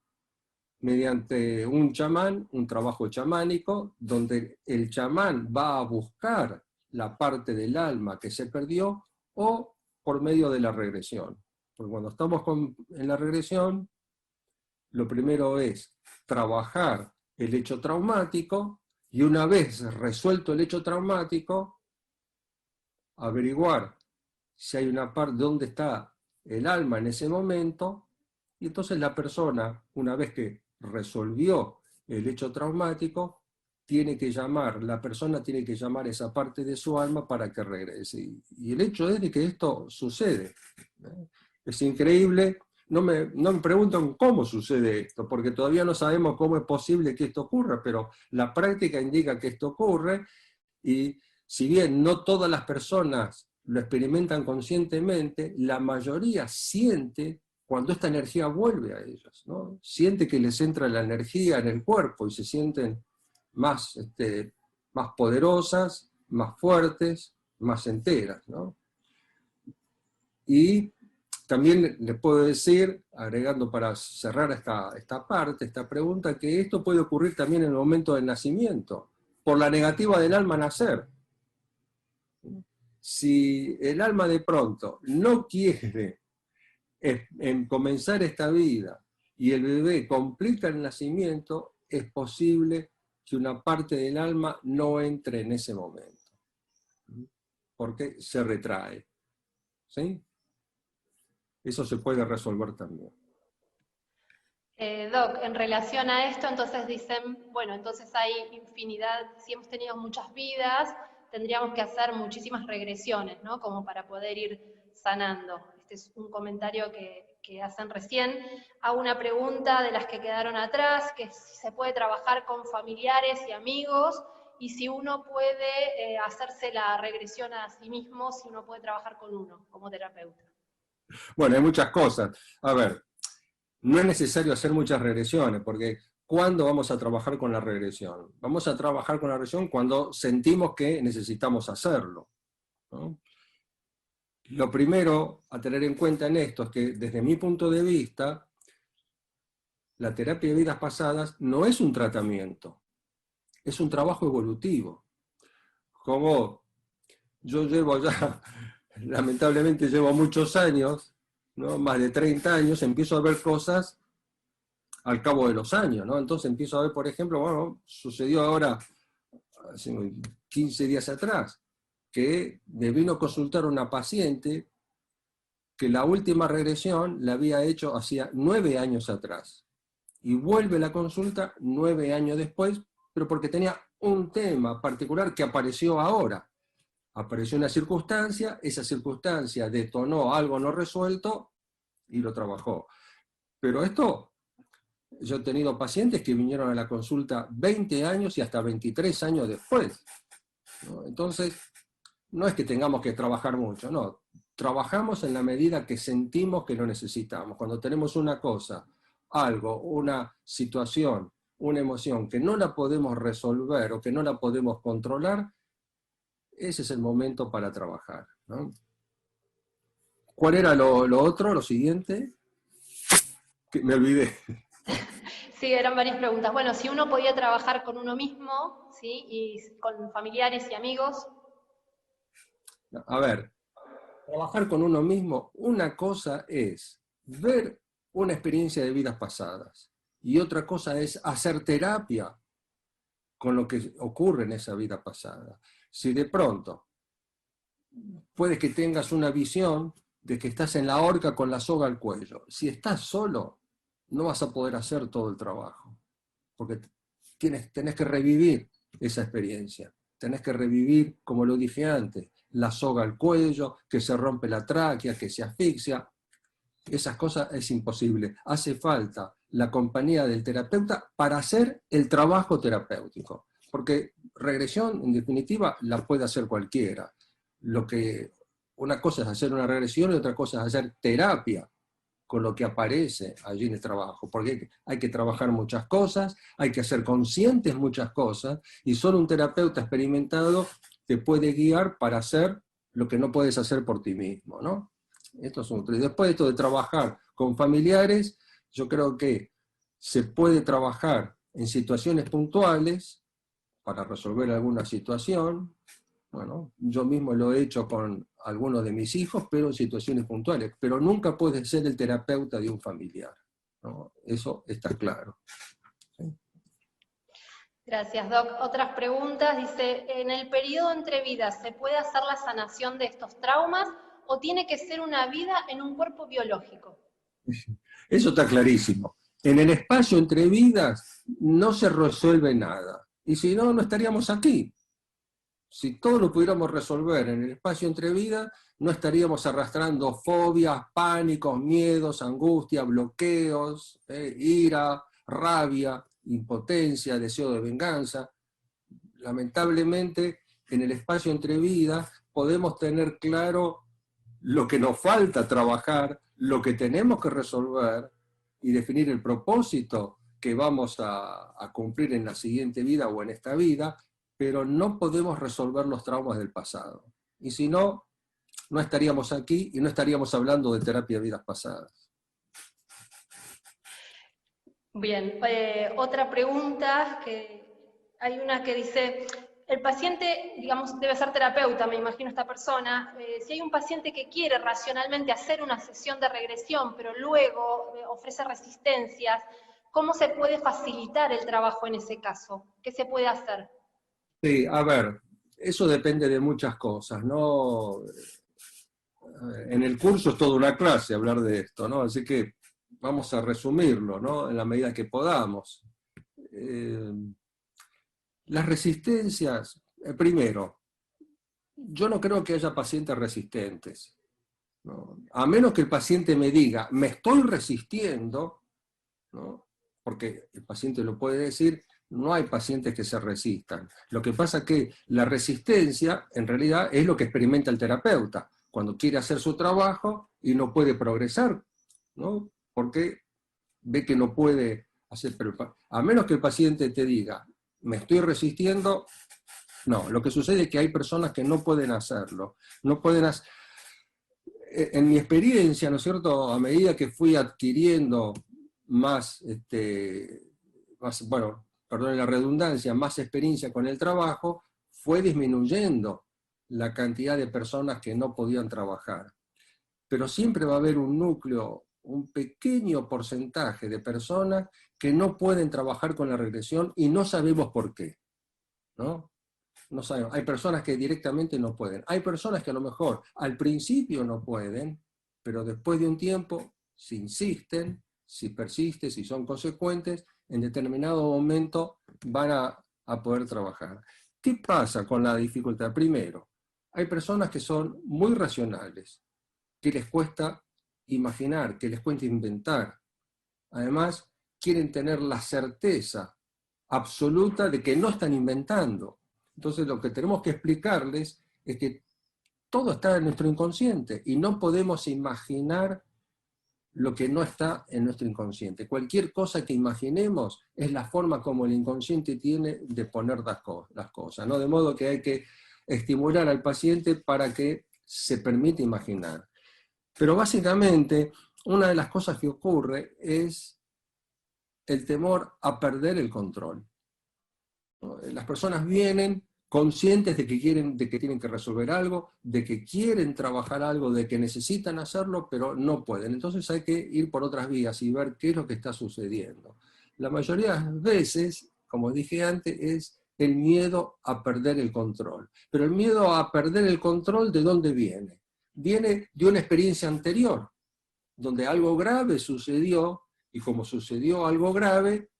mediante un chamán, un trabajo chamánico, donde el chamán va a buscar la parte del alma que se perdió, o por medio de la regresión. Porque cuando estamos en la regresión, lo primero es trabajar el hecho traumático, y una vez resuelto el hecho traumático, averiguar si hay una parte, dónde está el alma en ese momento, y entonces la persona, una vez que resolvió el hecho traumático, la persona tiene que llamar esa parte de su alma para que regrese. Y el hecho es de que esto sucede. Es increíble. No me preguntan cómo sucede esto, porque todavía no sabemos cómo es posible que esto ocurra, pero la práctica indica que esto ocurre, y si bien no todas las personas lo experimentan conscientemente, la mayoría siente cuando esta energía vuelve a ellos, ¿no? Siente que les entra la energía en el cuerpo y se sienten más poderosas, más fuertes, más enteras, ¿no? Y también les puedo decir, agregando para cerrar esta parte, esta pregunta, que esto puede ocurrir también en el momento del nacimiento, por la negativa del alma a nacer. Si el alma de pronto no quiere en comenzar esta vida y el bebé complica el nacimiento, es posible que una parte del alma no entre en ese momento, porque se retrae. ¿Sí? Eso se puede resolver también. Doc, en relación a esto, entonces dicen, bueno, entonces hay infinidad, si hemos tenido muchas vidas, tendríamos que hacer muchísimas regresiones, ¿no? Como para poder ir sanando. Este es un comentario que hacen recién. Hago una pregunta de las que quedaron atrás, que si se puede trabajar con familiares y amigos, y si uno puede hacerse la regresión a sí mismo, si uno puede trabajar con uno como terapeuta. Bueno, hay muchas cosas. A ver, no es necesario hacer muchas regresiones, porque ¿cuándo vamos a trabajar con la regresión? Vamos a trabajar con la regresión cuando sentimos que necesitamos hacerlo, ¿no? Lo primero a tener en cuenta en esto es que, desde mi punto de vista, la terapia de vidas pasadas no es un tratamiento, es un trabajo evolutivo. Como yo llevo ya, lamentablemente llevo muchos años, ¿no? Más de 30 años, empiezo a ver cosas al cabo de los años, ¿no? Entonces empiezo a ver, por ejemplo, bueno, sucedió ahora, hace 15 días atrás, que me vino a consultar una paciente que la última regresión la había hecho hacía 9 años atrás. Y vuelve la consulta 9 años después, pero porque tenía un tema particular que apareció ahora. Apareció una circunstancia, esa circunstancia detonó algo no resuelto y lo trabajó. Pero esto, yo he tenido pacientes que vinieron a la consulta 20 años y hasta 23 años después. ¿no? Entonces, no es que tengamos que trabajar mucho, no. Trabajamos en la medida que sentimos que lo necesitamos. Cuando tenemos una cosa, algo, una situación, una emoción que no la podemos resolver o que no la podemos controlar, ese es el momento para trabajar, ¿no? ¿Cuál era lo otro, lo siguiente? Que me olvidé. Sí, eran varias preguntas. Bueno, si uno podía trabajar con uno mismo, ¿sí? Y con familiares y amigos. A ver, trabajar con uno mismo, una cosa es ver una experiencia de vidas pasadas y otra cosa es hacer terapia con lo que ocurre en esa vida pasada. Si de pronto puede que tengas una visión de que estás en la horca con la soga al cuello, si estás solo, no vas a poder hacer todo el trabajo, porque tenés que revivir esa experiencia, tenés que revivir, como lo dije antes, la soga al cuello, que se rompe la tráquea, que se asfixia. Esas cosas es imposible. Hace falta la compañía del terapeuta para hacer el trabajo terapéutico. Porque regresión, en definitiva, la puede hacer cualquiera. Una cosa es hacer una regresión y otra cosa es hacer terapia con lo que aparece allí en el trabajo. Porque hay que trabajar muchas cosas, hay que hacer conscientes muchas cosas, y solo un terapeuta experimentado te puede guiar para hacer lo que no puedes hacer por ti mismo, ¿no? Esto es y después de esto de trabajar con familiares, yo creo que se puede trabajar en situaciones puntuales para resolver alguna situación. Bueno, yo mismo lo he hecho con algunos de mis hijos, pero en situaciones puntuales. Pero nunca puedes ser el terapeuta de un familiar, ¿no? Eso está claro. ¿Sí? Gracias, Doc. Otras preguntas. Dice, ¿en el periodo entre vidas se puede hacer la sanación de estos traumas o tiene que ser una vida en un cuerpo biológico? Eso está clarísimo. En el espacio entre vidas no se resuelve nada. Y si no, no estaríamos aquí. Si todo lo pudiéramos resolver en el espacio entre vidas, no estaríamos arrastrando fobias, pánicos, miedos, angustia, bloqueos, ira, rabia, impotencia, deseo de venganza. Lamentablemente, en el espacio entre vidas podemos tener claro lo que nos falta trabajar, lo que tenemos que resolver y definir el propósito que vamos a cumplir en la siguiente vida o en esta vida, pero no podemos resolver los traumas del pasado. Y si no, no estaríamos aquí y no estaríamos hablando de terapia de vidas pasadas. Bien, otra pregunta, que hay una que dice, el paciente, digamos, debe ser terapeuta, me imagino esta persona, si hay un paciente que quiere racionalmente hacer una sesión de regresión, pero luego ofrece resistencias, ¿cómo se puede facilitar el trabajo en ese caso? ¿Qué se puede hacer? Sí, a ver, eso depende de muchas cosas, ¿no? En el curso es toda una clase hablar de esto, ¿no? Así que vamos a resumirlo, ¿no? En la medida que podamos. Eh, las resistencias, primero, yo no creo que haya pacientes resistentes, ¿no? A menos que el paciente me diga, me estoy resistiendo, ¿no? Porque el paciente lo puede decir, no hay pacientes que se resistan. Lo que pasa es que la resistencia, en realidad, es lo que experimenta el terapeuta, cuando quiere hacer su trabajo y no puede progresar, ¿no? Porque ve que no puede hacer, pero a menos que el paciente te diga, me estoy resistiendo, no, lo que sucede es que hay personas que no pueden hacerlo, no pueden hacer. En mi experiencia, ¿no es cierto?, a medida que fui adquiriendo más, bueno, perdón la redundancia, más experiencia con el trabajo, fue disminuyendo la cantidad de personas que no podían trabajar. Pero siempre va a haber un núcleo, un pequeño porcentaje de personas que no pueden trabajar con la regresión y no sabemos por qué, ¿no? No sabemos. Hay personas que directamente no pueden. Hay personas que a lo mejor al principio no pueden, pero después de un tiempo, si insisten, si persisten, si son consecuentes, en determinado momento van a poder trabajar. ¿Qué pasa con la dificultad? Primero, hay personas que son muy racionales, que les cuesta imaginar, que les cuesta inventar. Además, quieren tener la certeza absoluta de que no están inventando. Entonces lo que tenemos que explicarles es que todo está en nuestro inconsciente y no podemos imaginar lo que no está en nuestro inconsciente. Cualquier cosa que imaginemos es la forma como el inconsciente tiene de poner las cosas, ¿no? De modo que hay que estimular al paciente para que se permita imaginar. Pero básicamente, una de las cosas que ocurre es el temor a perder el control, ¿no? Las personas vienen conscientes de que tienen que resolver algo, de que quieren trabajar algo, de que necesitan hacerlo, pero no pueden. Entonces hay que ir por otras vías y ver qué es lo que está sucediendo. La mayoría de las veces, como dije antes, es el miedo a perder el control. Pero el miedo a perder el control, ¿de dónde viene? Viene de una experiencia anterior, donde algo grave sucedió, y como sucedió algo grave,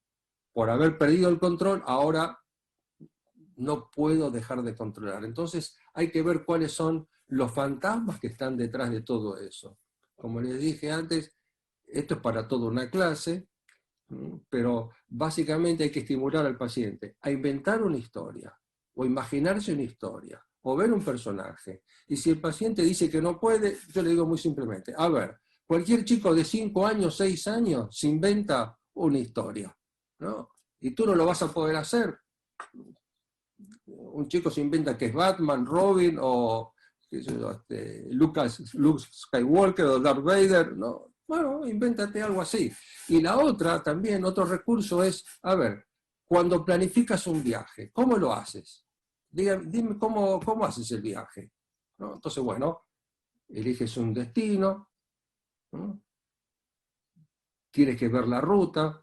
por haber perdido el control, ahora no puedo dejar de controlar. Entonces hay que ver cuáles son los fantasmas que están detrás de todo eso. Como les dije antes, esto es para toda una clase, pero básicamente hay que estimular al paciente a inventar una historia, o imaginarse una historia, o ver un personaje. Y si el paciente dice que no puede, yo le digo muy simplemente, a ver, cualquier chico de 5 años, 6 años, se inventa una historia, ¿no? Y tú no lo vas a poder hacer. Un chico se inventa que es Batman, Robin, o Luke Skywalker, o Darth Vader, ¿no? Bueno, invéntate algo así. Y la otra, también, otro recurso es, a ver, cuando planificas un viaje, ¿cómo lo haces? Dime cómo haces el viaje, ¿no? Entonces, bueno, eliges un destino, ¿no? Tienes que ver la ruta,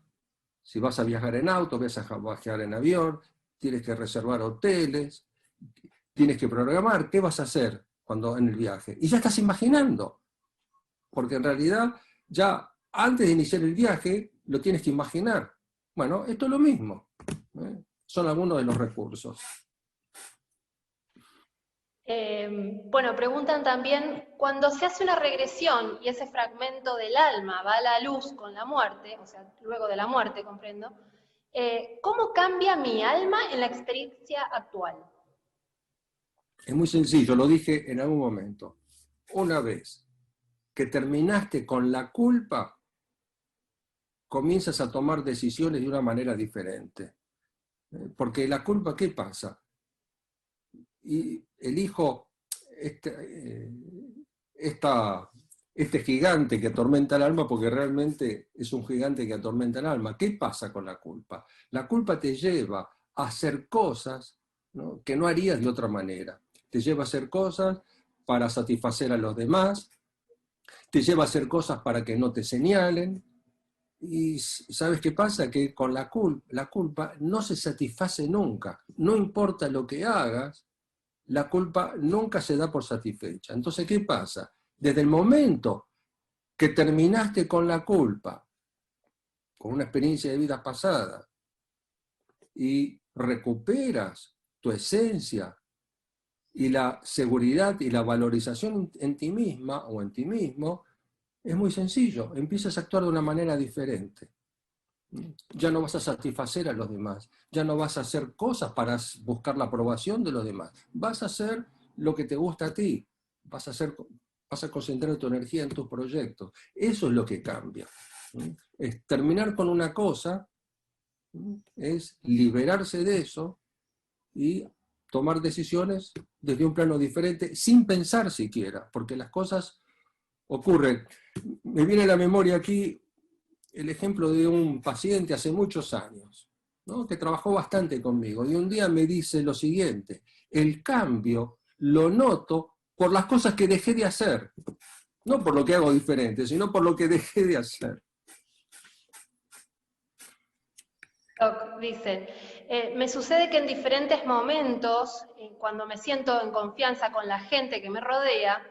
si vas a viajar en auto, vas a viajar en avión, tienes que reservar hoteles, tienes que programar qué vas a hacer cuando en el viaje. Y ya estás imaginando, porque en realidad ya antes de iniciar el viaje lo tienes que imaginar. Bueno, esto es lo mismo, ¿eh? Son algunos de los recursos. Bueno, preguntan también, cuando se hace una regresión y ese fragmento del alma va a la luz con la muerte, o sea, luego de la muerte, comprendo, ¿cómo cambia mi alma en la experiencia actual? Es muy sencillo, lo dije en algún momento. Una vez que terminaste con la culpa, comienzas a tomar decisiones de una manera diferente. Porque la culpa, ¿qué pasa? Y elijo este gigante que atormenta el alma, porque realmente es un gigante que atormenta el alma. ¿Qué pasa con la culpa? La culpa te lleva a hacer cosas, ¿no?, que no harías de otra manera. Te lleva a hacer cosas para satisfacer a los demás, te lleva a hacer cosas para que no te señalen. Y ¿sabes qué pasa? Que con la culpa no se satisface nunca. No importa lo que hagas, la culpa nunca se da por satisfecha. Entonces, ¿qué pasa? Desde el momento que terminaste con la culpa, con una experiencia de vida pasada, y recuperas tu esencia y la seguridad y la valorización en ti misma o en ti mismo, es muy sencillo, empiezas a actuar de una manera diferente. Ya no vas a satisfacer a los demás, ya no vas a hacer cosas para buscar la aprobación de los demás, vas a hacer lo que te gusta a ti, vas a concentrar tu energía en tus proyectos. Eso es lo que cambia. Es terminar con una cosa, es liberarse de eso y tomar decisiones desde un plano diferente, sin pensar siquiera, porque las cosas ocurren. Me viene a la memoria aquí el ejemplo de un paciente hace muchos años, ¿no?, que trabajó bastante conmigo, y un día me dice lo siguiente: el cambio lo noto por las cosas que dejé de hacer, no por lo que hago diferente, sino por lo que dejé de hacer. Doc dice, me sucede que en diferentes momentos, cuando me siento en confianza con la gente que me rodea,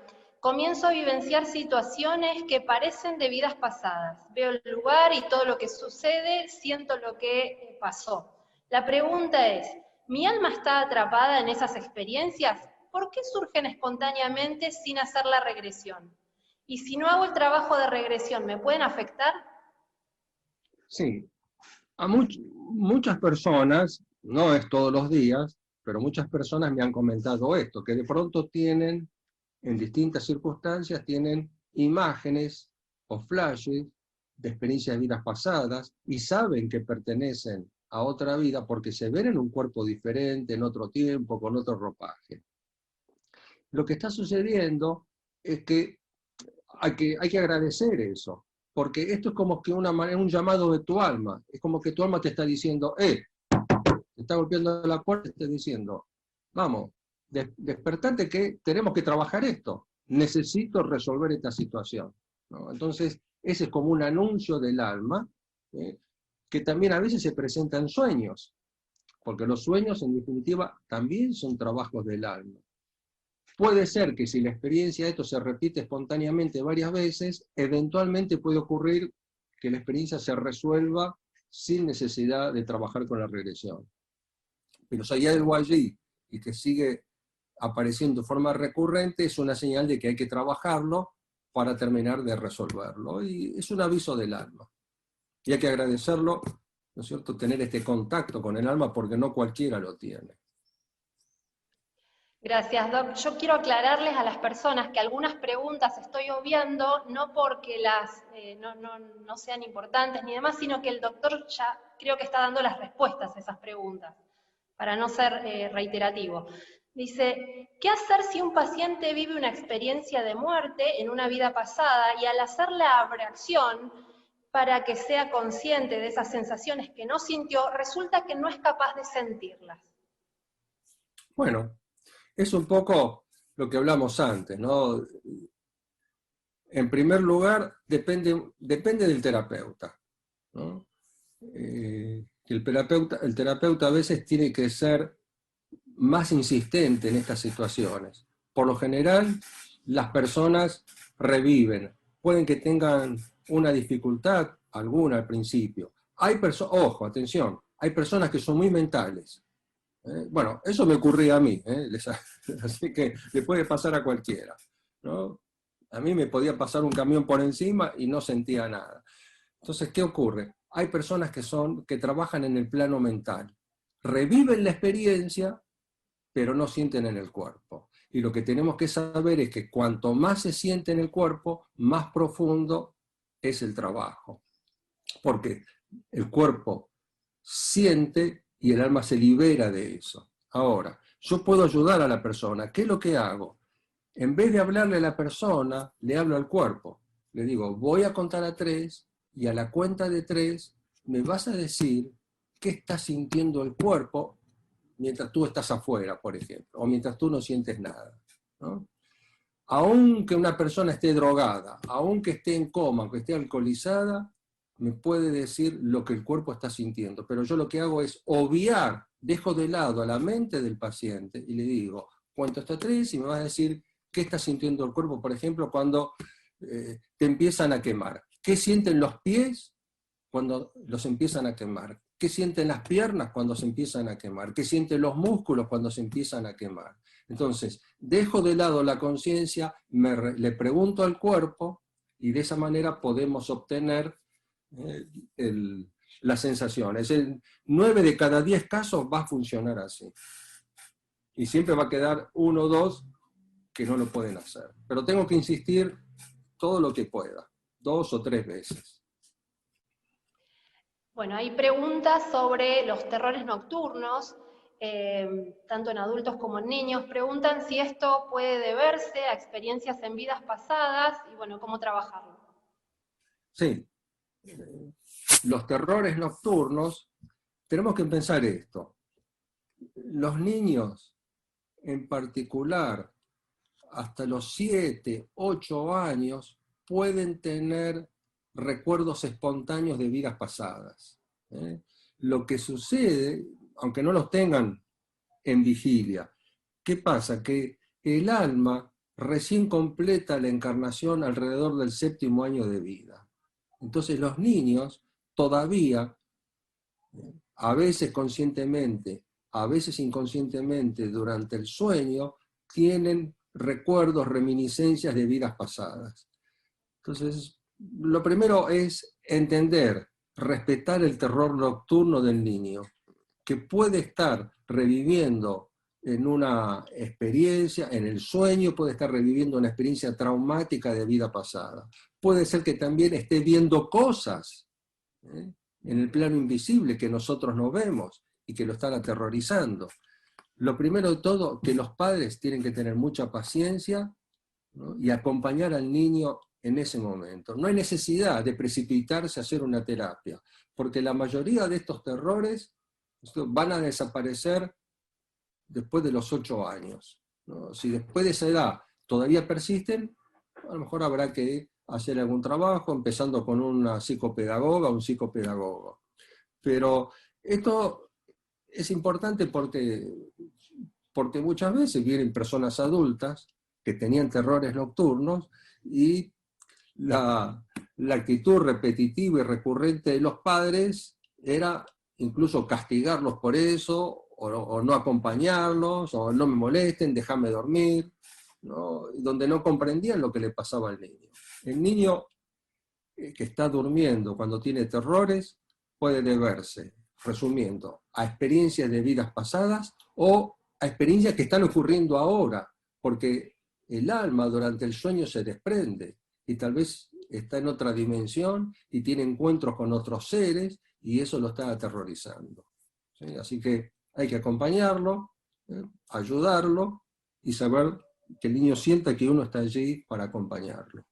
comienzo a vivenciar situaciones que parecen de vidas pasadas. Veo el lugar y todo lo que sucede, siento lo que pasó. La pregunta es, ¿mi alma está atrapada en esas experiencias? ¿Por qué surgen espontáneamente sin hacer la regresión? Y si no hago el trabajo de regresión, ¿me pueden afectar? Sí, a muchas personas, no es todos los días, pero muchas personas me han comentado esto, que de pronto tienen, en distintas circunstancias, tienen imágenes o flashes de experiencias de vidas pasadas y saben que pertenecen a otra vida porque se ven en un cuerpo diferente, en otro tiempo, con otro ropaje. Lo que está sucediendo es que hay que agradecer eso, porque esto es como que un llamado de tu alma, es como que tu alma te está diciendo, te está golpeando la puerta y te está diciendo, vamos, despertate que tenemos que trabajar esto, necesito resolver esta situación, ¿no? Entonces, ese es como un anuncio del alma, que también a veces se presenta en sueños, porque los sueños en definitiva también son trabajos del alma. Puede ser que si la experiencia de esto se repite espontáneamente varias veces, eventualmente puede ocurrir que la experiencia se resuelva sin necesidad de trabajar con la regresión. Pero si hay algo allí y que sigue apareciendo de forma recurrente, es una señal de que hay que trabajarlo para terminar de resolverlo. Y es un aviso del alma. Y hay que agradecerlo, ¿no es cierto?, tener este contacto con el alma, porque no cualquiera lo tiene. Gracias, Doc. Yo quiero aclararles a las personas que algunas preguntas estoy obviando, no porque no sean importantes ni demás, sino que el doctor ya creo que está dando las respuestas a esas preguntas, para no ser reiterativo. Dice, ¿qué hacer si un paciente vive una experiencia de muerte en una vida pasada y al hacer la abreacción para que sea consciente de esas sensaciones que no sintió, resulta que no es capaz de sentirlas? Bueno, es un poco lo que hablamos antes, ¿no? En primer lugar, depende del terapeuta, ¿no? El terapeuta a veces tiene que ser más insistente en estas situaciones. Por lo general, las personas reviven, pueden que tengan una dificultad alguna al principio. Ojo, atención, hay personas que son muy mentales. Bueno, eso me ocurría a mí, así que le puede pasar a cualquiera, ¿no? A mí me podía pasar un camión por encima y no sentía nada. Entonces, ¿qué ocurre? Hay personas que trabajan en el plano mental, reviven la experiencia, pero no sienten en el cuerpo. Y lo que tenemos que saber es que cuanto más se siente en el cuerpo, más profundo es el trabajo. Porque el cuerpo siente y el alma se libera de eso. Ahora, yo puedo ayudar a la persona. ¿Qué es lo que hago? En vez de hablarle a la persona, le hablo al cuerpo. Le digo, voy a contar a 3 y a la cuenta de 3 me vas a decir qué está sintiendo el cuerpo mientras tú estás afuera, por ejemplo, o mientras tú no sientes nada, ¿no? Aunque una persona esté drogada, aunque esté en coma, aunque esté alcoholizada, me puede decir lo que el cuerpo está sintiendo, pero yo lo que hago es obviar, dejo de lado a la mente del paciente y le digo, cuento hasta 3 y me vas a decir qué está sintiendo el cuerpo, por ejemplo, cuando te empiezan a quemar. ¿Qué sienten los pies cuando los empiezan a quemar? ¿Qué sienten las piernas cuando se empiezan a quemar? ¿Qué sienten los músculos cuando se empiezan a quemar? Entonces, dejo de lado la conciencia, le pregunto al cuerpo y de esa manera podemos obtener las sensaciones. En 9 de cada 10 casos va a funcionar así. Y siempre va a quedar 1 o 2 que no lo pueden hacer. Pero tengo que insistir todo lo que pueda, 2 o 3 veces. Bueno, hay preguntas sobre los terrores nocturnos, tanto en adultos como en niños. Preguntan si esto puede deberse a experiencias en vidas pasadas y, bueno, cómo trabajarlo. Sí. Los terrores nocturnos, tenemos que pensar esto. Los niños, en particular, hasta los 7, 8 años, pueden tener recuerdos espontáneos de vidas pasadas. Lo que sucede, aunque no los tengan en vigilia, ¿qué pasa? Que el alma recién completa la encarnación alrededor del 7º año de vida. Entonces los niños todavía, a veces conscientemente, a veces inconscientemente, durante el sueño, tienen recuerdos, reminiscencias de vidas pasadas. Entonces, lo primero es entender, respetar el terror nocturno del niño, que puede estar reviviendo en una experiencia, en el sueño, puede estar reviviendo una experiencia traumática de vida pasada. Puede ser que también esté viendo cosas en el plano invisible que nosotros no vemos y que lo están aterrorizando. Lo primero de todo, que los padres tienen que tener mucha paciencia, ¿no? Y acompañar al niño en ese momento. No hay necesidad de precipitarse a hacer una terapia, porque la mayoría de estos terrores van a desaparecer después de los 8 años, ¿no? Si después de esa edad todavía persisten, a lo mejor habrá que hacer algún trabajo, empezando con una psicopedagoga o un psicopedagogo. Pero esto es importante porque muchas veces vienen personas adultas que tenían terrores nocturnos y la actitud repetitiva y recurrente de los padres era incluso castigarlos por eso, o no acompañarlos, o no me molesten, déjame dormir, ¿no? Donde no comprendían lo que le pasaba al niño. El niño que está durmiendo cuando tiene terrores puede deberse, resumiendo, a experiencias de vidas pasadas o a experiencias que están ocurriendo ahora, porque el alma durante el sueño se desprende y tal vez está en otra dimensión y tiene encuentros con otros seres y eso lo está aterrorizando. ¿Sí? Así que hay que acompañarlo, ayudarlo y saber que el niño sienta que uno está allí para acompañarlo.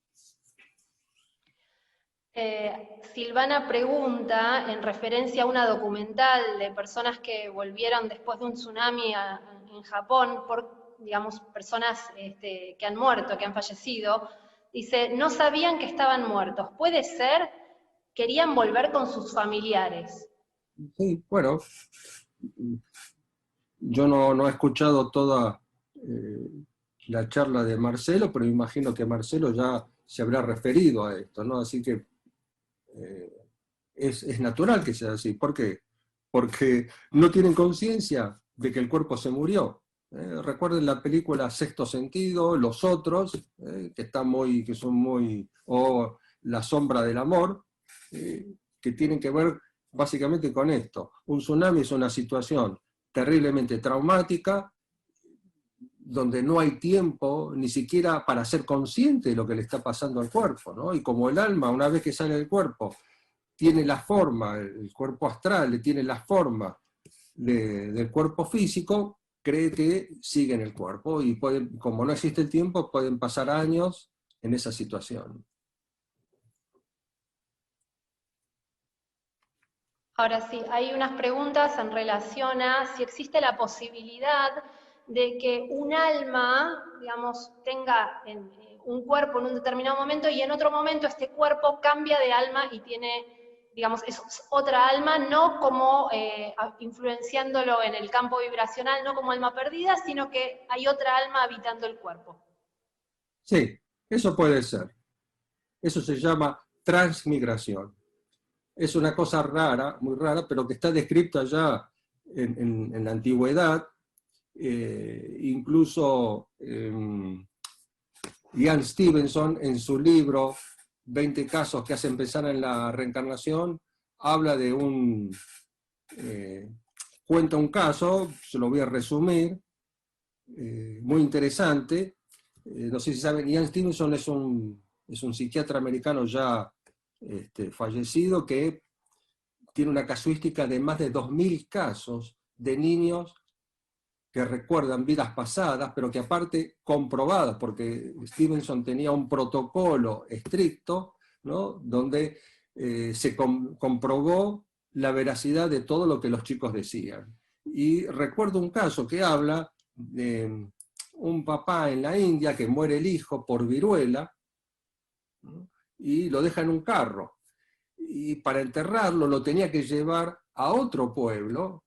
Silvana pregunta, en referencia a una documental de personas que volvieron después de un tsunami en Japón, por, digamos, personas que han muerto, que han fallecido, dice, no sabían que estaban muertos. ¿Puede ser? Querían volver con sus familiares. Sí, bueno, yo no he escuchado toda la charla de Marcelo, pero imagino que Marcelo ya se habrá referido a esto, ¿no? Así que es natural que sea así. ¿Por qué? Porque no tienen conciencia de que el cuerpo se murió. Recuerden la película Sexto Sentido, Los Otros, que son muy, o La Sombra del Amor, que tienen que ver básicamente con esto. Un tsunami es una situación terriblemente traumática, donde no hay tiempo ni siquiera para ser consciente de lo que le está pasando al cuerpo, ¿no? Y como el alma, una vez que sale del cuerpo, tiene la forma, el cuerpo astral tiene la forma del cuerpo físico, cree que sigue en el cuerpo y como no existe el tiempo, pueden pasar años en esa situación. Ahora sí, hay unas preguntas en relación a si existe la posibilidad de que un alma, digamos, tenga un cuerpo en un determinado momento y en otro momento este cuerpo cambia de alma y tiene, digamos, es otra alma, no como influenciándolo en el campo vibracional, no como alma perdida, sino que hay otra alma habitando el cuerpo. Sí, eso puede ser. Eso se llama transmigración. Es una cosa rara, muy rara, pero que está descrita ya en la antigüedad. Incluso Ian Stevenson, en su libro 20 casos que hacen pensar en la reencarnación, habla de cuenta un caso, se lo voy a resumir, muy interesante. No sé si saben, Ian Stevenson es un psiquiatra americano ya fallecido que tiene una casuística de más de 2000 casos de niños que recuerdan vidas pasadas, pero que aparte comprobadas, porque Stevenson tenía un protocolo estricto, ¿no? Donde se comprobó la veracidad de todo lo que los chicos decían. Y recuerdo un caso que habla de un papá en la India que muere el hijo por viruela, ¿no? Y lo deja en un carro. Y para enterrarlo lo tenía que llevar a otro pueblo,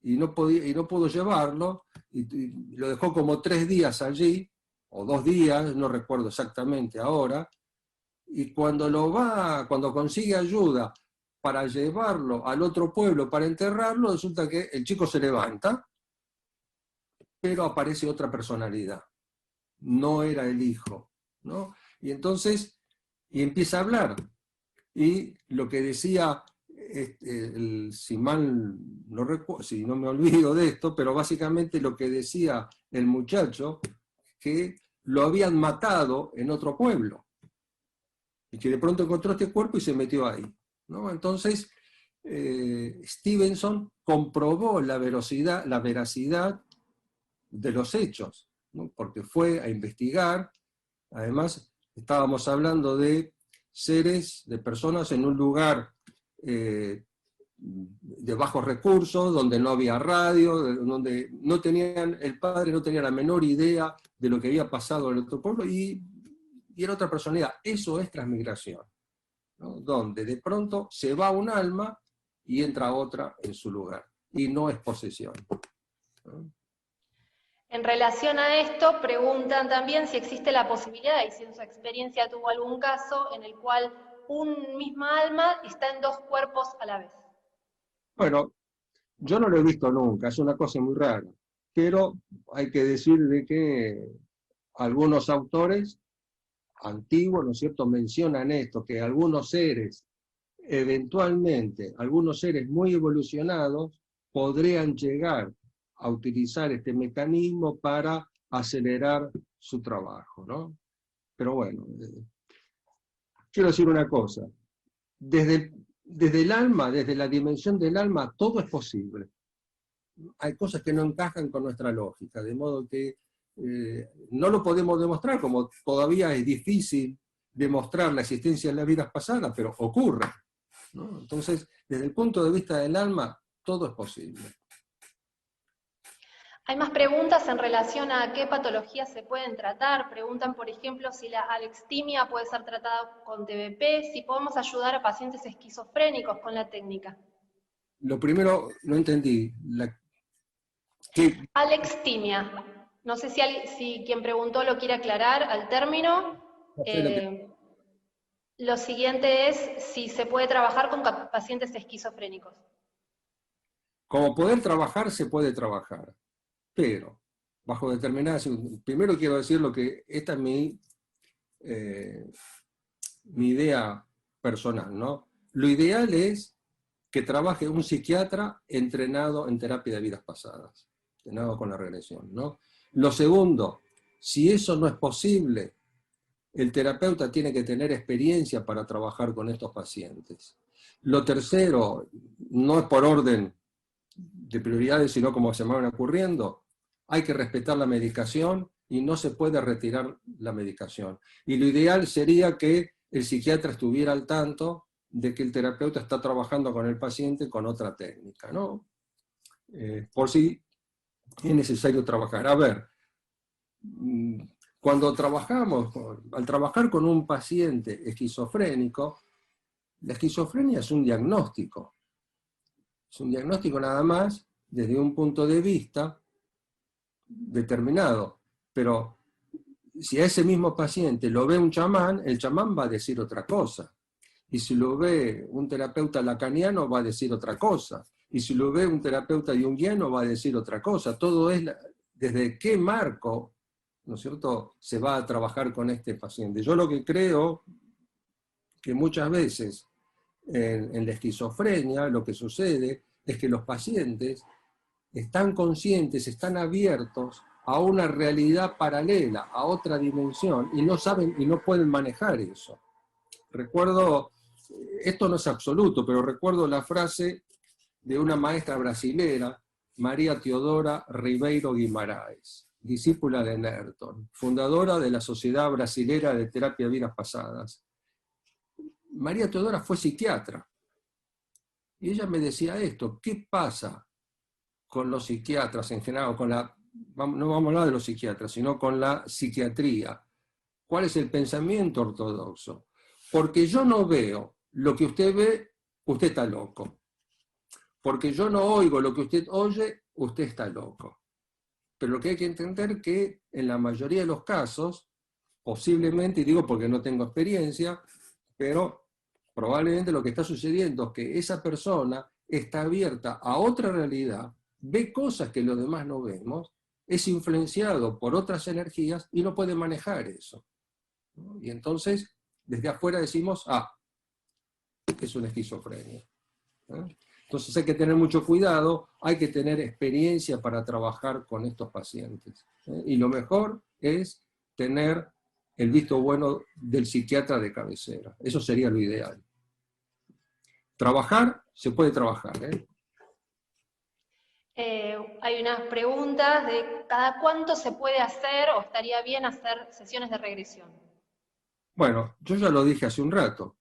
y no pudo llevarlo, y lo dejó como 3 días allí, o 2 días, no recuerdo exactamente ahora, y cuando consigue ayuda para llevarlo al otro pueblo para enterrarlo, resulta que el chico se levanta, pero aparece otra personalidad. No era el hijo, ¿no? Y entonces, y empieza a hablar. Y lo que decía si mal no recuerdo, si no me olvido de esto, pero básicamente lo que decía el muchacho, que lo habían matado en otro pueblo, y que de pronto encontró este cuerpo y se metió ahí, ¿no? Entonces, Stevenson comprobó la veracidad de los hechos, ¿no? Porque fue a investigar. Además, estábamos hablando de seres, de personas en un lugar de bajos recursos, donde no había radio, donde no tenían, el padre no tenía la menor idea de lo que había pasado en el otro pueblo, y era otra personalidad. Eso es transmigración, ¿no? Donde de pronto se va un alma y entra otra en su lugar, y no es posesión, ¿no? En relación a esto, preguntan también si existe la posibilidad, y si en su experiencia tuvo algún caso en el cual un misma alma está en dos cuerpos a la vez. Bueno, yo no lo he visto nunca, es una cosa muy rara, pero hay que decir de que algunos autores antiguos, ¿no es cierto?, mencionan esto, que algunos seres, eventualmente, algunos seres muy evolucionados, podrían llegar a utilizar este mecanismo para acelerar su trabajo, ¿no? Pero bueno, quiero decir una cosa, desde el alma, desde la dimensión del alma, todo es posible. Hay cosas que no encajan con nuestra lógica, de modo que no lo podemos demostrar, como todavía es difícil demostrar la existencia de las vidas pasadas, pero ocurre, ¿no? Entonces, desde el punto de vista del alma, todo es posible. Hay más preguntas en relación a qué patologías se pueden tratar. Preguntan, por ejemplo, si la alextimia puede ser tratada con TBP, si podemos ayudar a pacientes esquizofrénicos con la técnica. Lo primero, no entendí. ¿Qué? Alextimia. No sé si quien preguntó lo quiere aclarar al término. No sé lo que... Lo siguiente es si se puede trabajar con pacientes esquizofrénicos. Como poder trabajar, se puede trabajar, pero bajo determinadas... Primero quiero decir lo que... Esta es mi idea personal, ¿no? Lo ideal es que trabaje un psiquiatra entrenado en terapia de vidas pasadas, entrenado con la regresión, ¿no? Lo segundo, si eso no es posible, el terapeuta tiene que tener experiencia para trabajar con estos pacientes. Lo tercero, no es por orden de prioridades, sino como se me van ocurriendo, hay que respetar la medicación y no se puede retirar la medicación. Y lo ideal sería que el psiquiatra estuviera al tanto de que el terapeuta está trabajando con el paciente con otra técnica, ¿no? Por si es necesario trabajar. A ver, cuando al trabajar con un paciente esquizofrénico, la esquizofrenia es un diagnóstico. Es un diagnóstico nada más desde un punto de vista determinado. Pero si a ese mismo paciente lo ve un chamán, el chamán va a decir otra cosa. Y si lo ve un terapeuta lacaniano, va a decir otra cosa. Y si lo ve un terapeuta junguiano, va a decir otra cosa. Todo es desde qué marco, ¿no es cierto?, se va a trabajar con este paciente. Yo lo que creo que muchas veces en la esquizofrenia lo que sucede es que los pacientes están conscientes, están abiertos a una realidad paralela, a otra dimensión, y no saben y no pueden manejar eso. Recuerdo, esto no es absoluto, pero recuerdo la frase de una maestra brasilera, María Teodora Ribeiro Guimarães, discípula de Nerton, fundadora de la Sociedad Brasilera de Terapia de Vidas Pasadas. María Teodora fue psiquiatra, y ella me decía esto: ¿qué pasa con los psiquiatras en general, o no vamos a hablar de los psiquiatras, sino con la psiquiatría? ¿Cuál es el pensamiento ortodoxo? Porque yo no veo lo que usted ve, usted está loco. Porque yo no oigo lo que usted oye, usted está loco. Pero lo que hay que entender es que en la mayoría de los casos, posiblemente, y digo porque no tengo experiencia, pero probablemente lo que está sucediendo es que esa persona está abierta a otra realidad, ve cosas que los demás no vemos, es influenciado por otras energías y no puede manejar eso, ¿no? Y entonces, desde afuera decimos, es una esquizofrenia. ¿eh? Entonces hay que tener mucho cuidado, hay que tener experiencia para trabajar con estos pacientes, ¿eh? Y lo mejor es tener el visto bueno del psiquiatra de cabecera. Eso sería lo ideal. Trabajar, se puede trabajar, ¿eh? Hay unas preguntas de cada cuánto se puede hacer o estaría bien hacer sesiones de regresión. Bueno, yo ya lo dije hace un rato.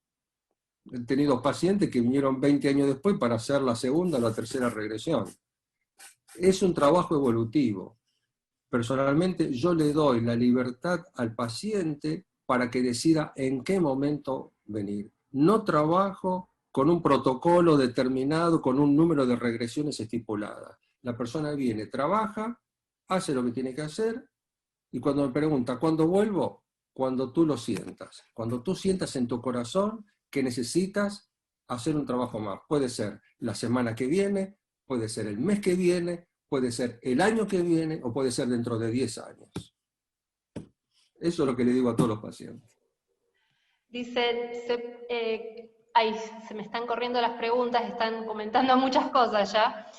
He tenido pacientes que vinieron 20 años después para hacer la segunda o la tercera regresión. Es un trabajo evolutivo. Personalmente, yo le doy la libertad al paciente para que decida en qué momento venir. No trabajo con un protocolo determinado, con un número de regresiones estipuladas. La persona viene, trabaja, hace lo que tiene que hacer, y cuando me pregunta, ¿cuándo vuelvo? Cuando tú lo sientas. Cuando tú sientas en tu corazón que necesitas hacer un trabajo más. Puede ser la semana que viene, puede ser el mes que viene, puede ser el año que viene, o puede ser dentro de 10 años. Eso es lo que le digo a todos los pacientes. Dice, se me están corriendo las preguntas, están comentando muchas cosas ya.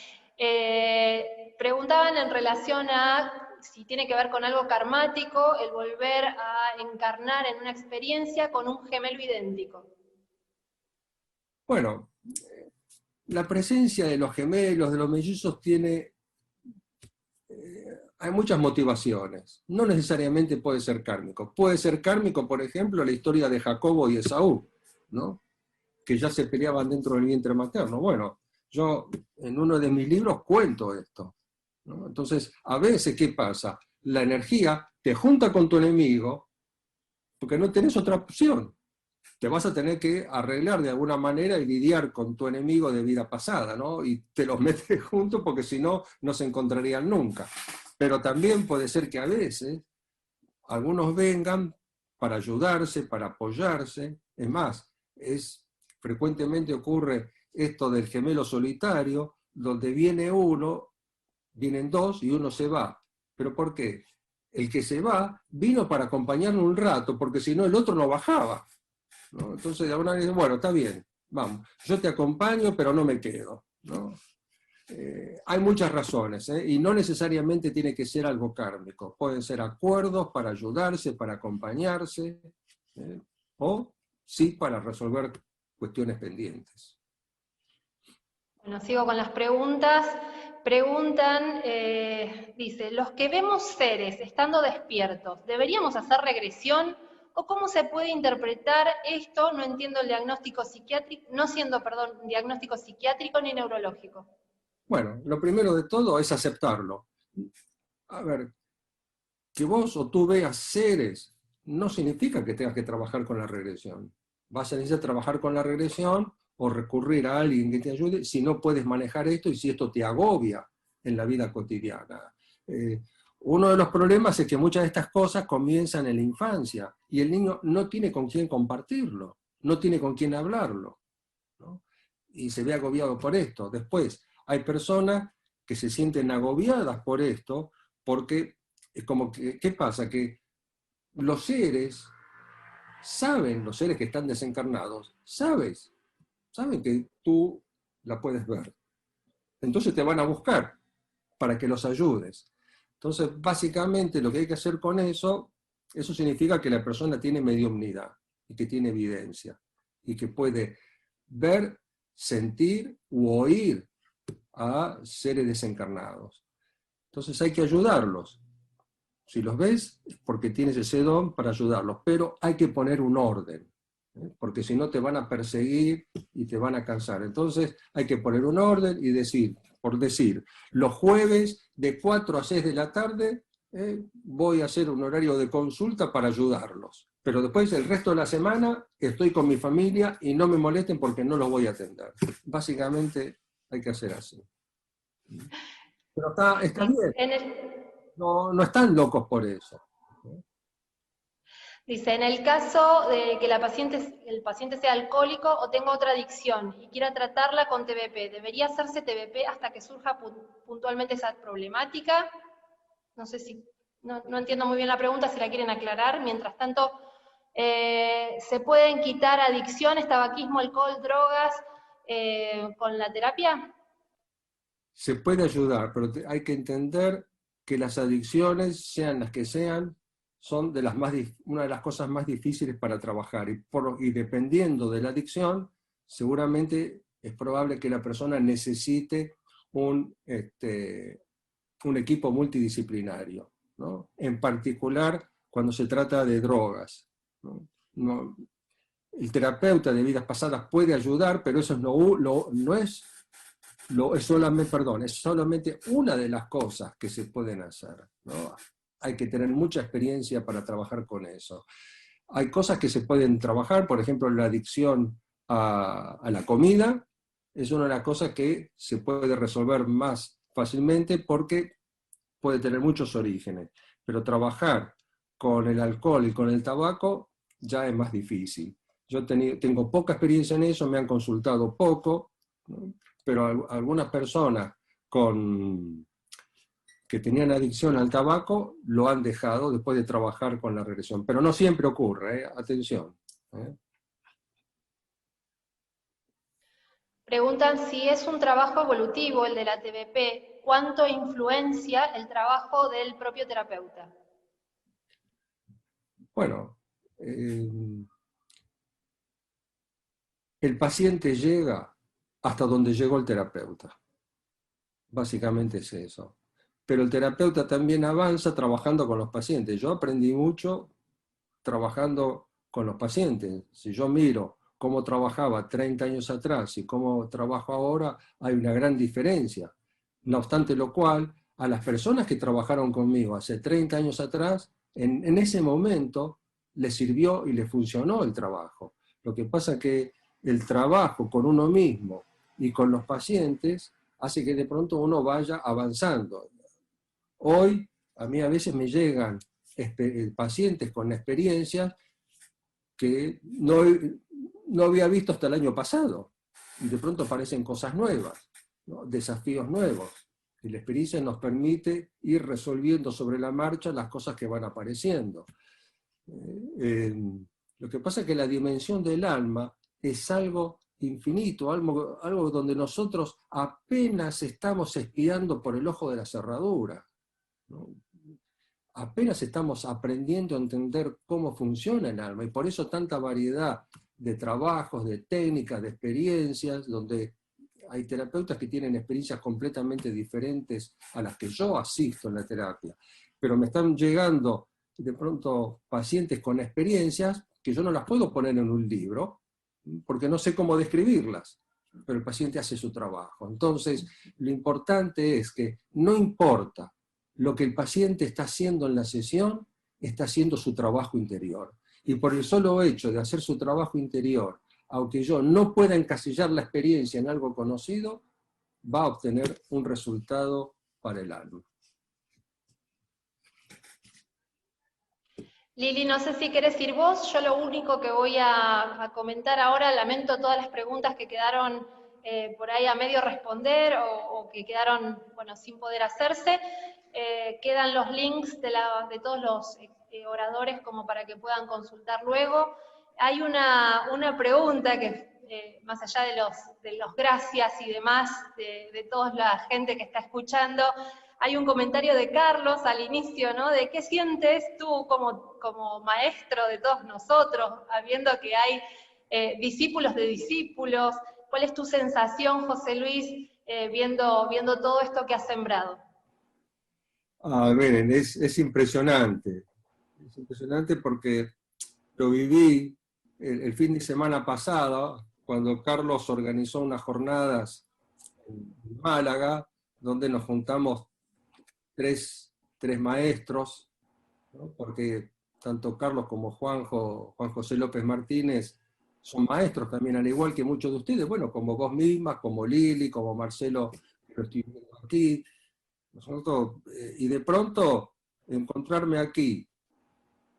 Preguntaban en relación a si tiene que ver con algo karmático, el volver a encarnar en una experiencia con un gemelo idéntico. Bueno, la presencia de los gemelos, de los mellizos, hay muchas motivaciones. No necesariamente puede ser kármico. Puede ser kármico, por ejemplo, la historia de Jacobo y Esaú, ¿no? Que ya se peleaban dentro del vientre materno. Bueno, yo en uno de mis libros cuento esto, ¿no? Entonces, a veces, ¿qué pasa? La energía te junta con tu enemigo porque no tenés otra opción. Te vas a tener que arreglar de alguna manera y lidiar con tu enemigo de vida pasada, ¿no? Y te los metes juntos porque si no, no se encontrarían nunca. Pero también puede ser que a veces algunos vengan para ayudarse, para apoyarse. Es más, frecuentemente ocurre esto del gemelo solitario, donde viene uno, vienen dos y uno se va. ¿Pero por qué? El que se va vino para acompañarnos un rato, porque si no el otro no bajaba, ¿no? Entonces de alguna manera, bueno, está bien, vamos, yo te acompaño, pero no me quedo, ¿no? Hay muchas razones, ¿eh? Y no necesariamente tiene que ser algo kármico. Pueden ser acuerdos para ayudarse, para acompañarse, ¿eh? O sí para resolver cuestiones pendientes. Bueno, sigo con las preguntas. Preguntan, dice, los que vemos seres estando despiertos, ¿deberíamos hacer regresión? ¿O cómo se puede interpretar esto? No entiendo el diagnóstico psiquiátrico, no siendo, perdón, diagnóstico psiquiátrico ni neurológico. Bueno, lo primero de todo es aceptarlo. A ver, que vos o tú veas seres no significa que tengas que trabajar con la regresión. Vas a necesitar trabajar con la regresión o recurrir a alguien que te ayude si no puedes manejar esto y si esto te agobia en la vida cotidiana. Uno de los problemas es que muchas de estas cosas comienzan en la infancia y el niño no tiene con quién compartirlo, no tiene con quién hablarlo, ¿no? Y se ve agobiado por esto. Después, hay personas que se sienten agobiadas por esto porque es como que, ¿qué pasa? Que los seres saben, los seres que están desencarnados, saben que tú la puedes ver. Entonces te van a buscar para que los ayudes. Entonces, básicamente lo que hay que hacer con eso significa que la persona tiene mediumnidad y que tiene evidencia y que puede ver, sentir u oír a seres desencarnados. Entonces hay que ayudarlos. Si los ves, es porque tienes ese don para ayudarlos, pero hay que poner un orden, ¿eh? Porque si no te van a perseguir y te van a cansar. Entonces hay que poner un orden y decir, por decir, los jueves de 4 a 6 de la tarde voy a hacer un horario de consulta para ayudarlos. Pero después el resto de la semana estoy con mi familia y no me molesten porque no los voy a atender. Básicamente hay que hacer así. Pero está bien. No están locos por eso. Dice, en el caso de que el paciente sea alcohólico o tenga otra adicción y quiera tratarla con TBP, ¿debería hacerse TBP hasta que surja puntualmente esa problemática? No sé si, no entiendo muy bien la pregunta, si la quieren aclarar. Mientras tanto, ¿se pueden quitar adicciones, tabaquismo, alcohol, drogas con la terapia? Se puede ayudar, pero hay que entender que las adicciones, sean las que sean, son una de las cosas más difíciles para trabajar. Y dependiendo de la adicción, seguramente es probable que la persona necesite un equipo multidisciplinario, ¿no? En particular cuando se trata de drogas, ¿no? El terapeuta de vidas pasadas puede ayudar, pero eso no es, es solamente una de las cosas que se pueden hacer, ¿no? Hay que tener mucha experiencia para trabajar con eso. Hay cosas que se pueden trabajar, por ejemplo, la adicción a la comida es una de las cosas que se puede resolver más fácilmente porque puede tener muchos orígenes, pero trabajar con el alcohol y con el tabaco ya es más difícil. Yo tengo poca experiencia en eso, me han consultado poco, ¿no? Pero algunas personas que tenían adicción al tabaco lo han dejado después de trabajar con la regresión. Pero no siempre ocurre, ¿eh? Atención. Preguntan si es un trabajo evolutivo el de la TBP, ¿cuánto influencia el trabajo del propio terapeuta? Bueno, el paciente llega hasta donde llegó el terapeuta. Básicamente es eso. Pero el terapeuta también avanza trabajando con los pacientes. Yo aprendí mucho trabajando con los pacientes. Si yo miro cómo trabajaba 30 años atrás y cómo trabajo ahora, hay una gran diferencia. No obstante lo cual, a las personas que trabajaron conmigo hace 30 años atrás, en ese momento les sirvió y les funcionó el trabajo. Lo que pasa es que el trabajo con uno mismo y con los pacientes hace que de pronto uno vaya avanzando. Hoy, a mí a veces me llegan pacientes con experiencias que no había visto hasta el año pasado. Y de pronto aparecen cosas nuevas, ¿no? Desafíos nuevos. Y la experiencia nos permite ir resolviendo sobre la marcha las cosas que van apareciendo. Lo que pasa es que la dimensión del alma es algo infinito, algo donde nosotros apenas estamos espiando por el ojo de la cerradura, ¿no? Apenas estamos aprendiendo a entender cómo funciona el alma, y por eso tanta variedad de trabajos, de técnicas, de experiencias, donde hay terapeutas que tienen experiencias completamente diferentes a las que yo asisto en la terapia, pero me están llegando de pronto pacientes con experiencias que yo no las puedo poner en un libro, porque no sé cómo describirlas, pero el paciente hace su trabajo. Entonces, lo importante es que no importa lo que el paciente está haciendo en la sesión, está haciendo su trabajo interior. Y por el solo hecho de hacer su trabajo interior, aunque yo no pueda encasillar la experiencia en algo conocido, va a obtener un resultado para el alma. Lili, no sé si querés ir vos, yo lo único que voy a comentar ahora, lamento todas las preguntas que quedaron por ahí a medio responder o que quedaron, bueno, sin poder hacerse. Quedan los links de todos los oradores como para que puedan consultar luego. Hay una pregunta que, más allá de los gracias y demás, de toda la gente que está escuchando, hay un comentario de Carlos al inicio, ¿no? De qué sientes tú como maestro de todos nosotros, habiendo que hay discípulos de discípulos. ¿Cuál es tu sensación, José Luis, viendo todo esto que has sembrado? Miren, es impresionante. Es impresionante porque lo viví el fin de semana pasado, cuando Carlos organizó unas jornadas en Málaga, donde nos juntamos tres maestros, ¿no? Porque tanto Carlos como Juan José López Martínez son maestros también, al igual que muchos de ustedes, bueno, como vos mismas, como Lili, como Marcelo, que lo estoy viendo aquí. Nosotros, y de pronto encontrarme aquí,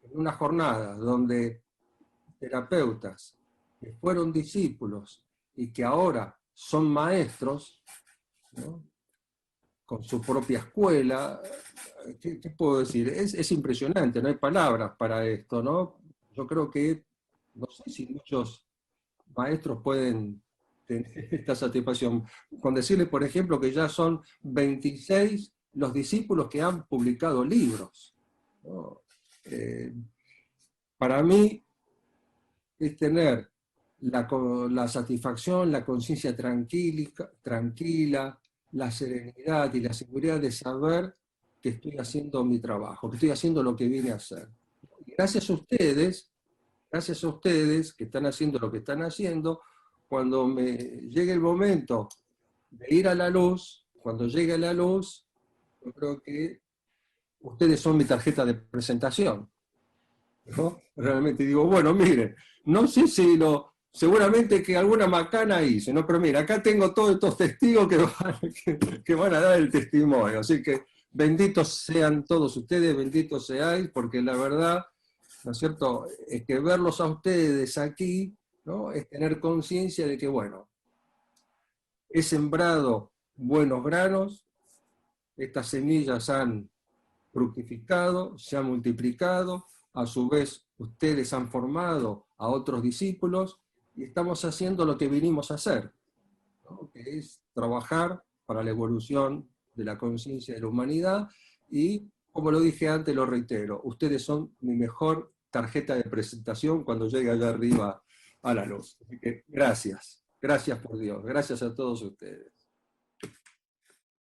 en una jornada donde terapeutas que fueron discípulos y que ahora son maestros, ¿no? Con su propia escuela, ¿qué puedo decir? Es impresionante, no hay palabras para esto, ¿no? Yo creo que, no sé si muchos maestros pueden tener esta satisfacción. Con decirles, por ejemplo, que ya son 26 los discípulos que han publicado libros, ¿no? Para mí es tener la satisfacción, la conciencia tranquila, la serenidad y la seguridad de saber que estoy haciendo mi trabajo, que estoy haciendo lo que vine a hacer. Gracias a ustedes que están haciendo lo que están haciendo, cuando me llegue el momento de ir a la luz, cuando llegue a la luz, yo creo que ustedes son mi tarjeta de presentación, ¿no? Realmente digo, bueno, mire, no sé si seguramente que alguna macana hice, ¿no? Pero mira, acá tengo todos estos testigos que van a dar el testimonio, así que benditos sean todos ustedes, benditos seáis, porque la verdad, ¿no es cierto?, es que verlos a ustedes aquí, ¿no?, es tener conciencia de que, bueno, he sembrado buenos granos, estas semillas han fructificado, se han multiplicado, a su vez ustedes han formado a otros discípulos y estamos haciendo lo que vinimos a hacer, ¿no?, que es trabajar para la evolución de la conciencia de la humanidad y, como lo dije antes, lo reitero, ustedes son mi mejor tarjeta de presentación cuando llegue allá arriba a la luz. Así que gracias por Dios, gracias a todos ustedes.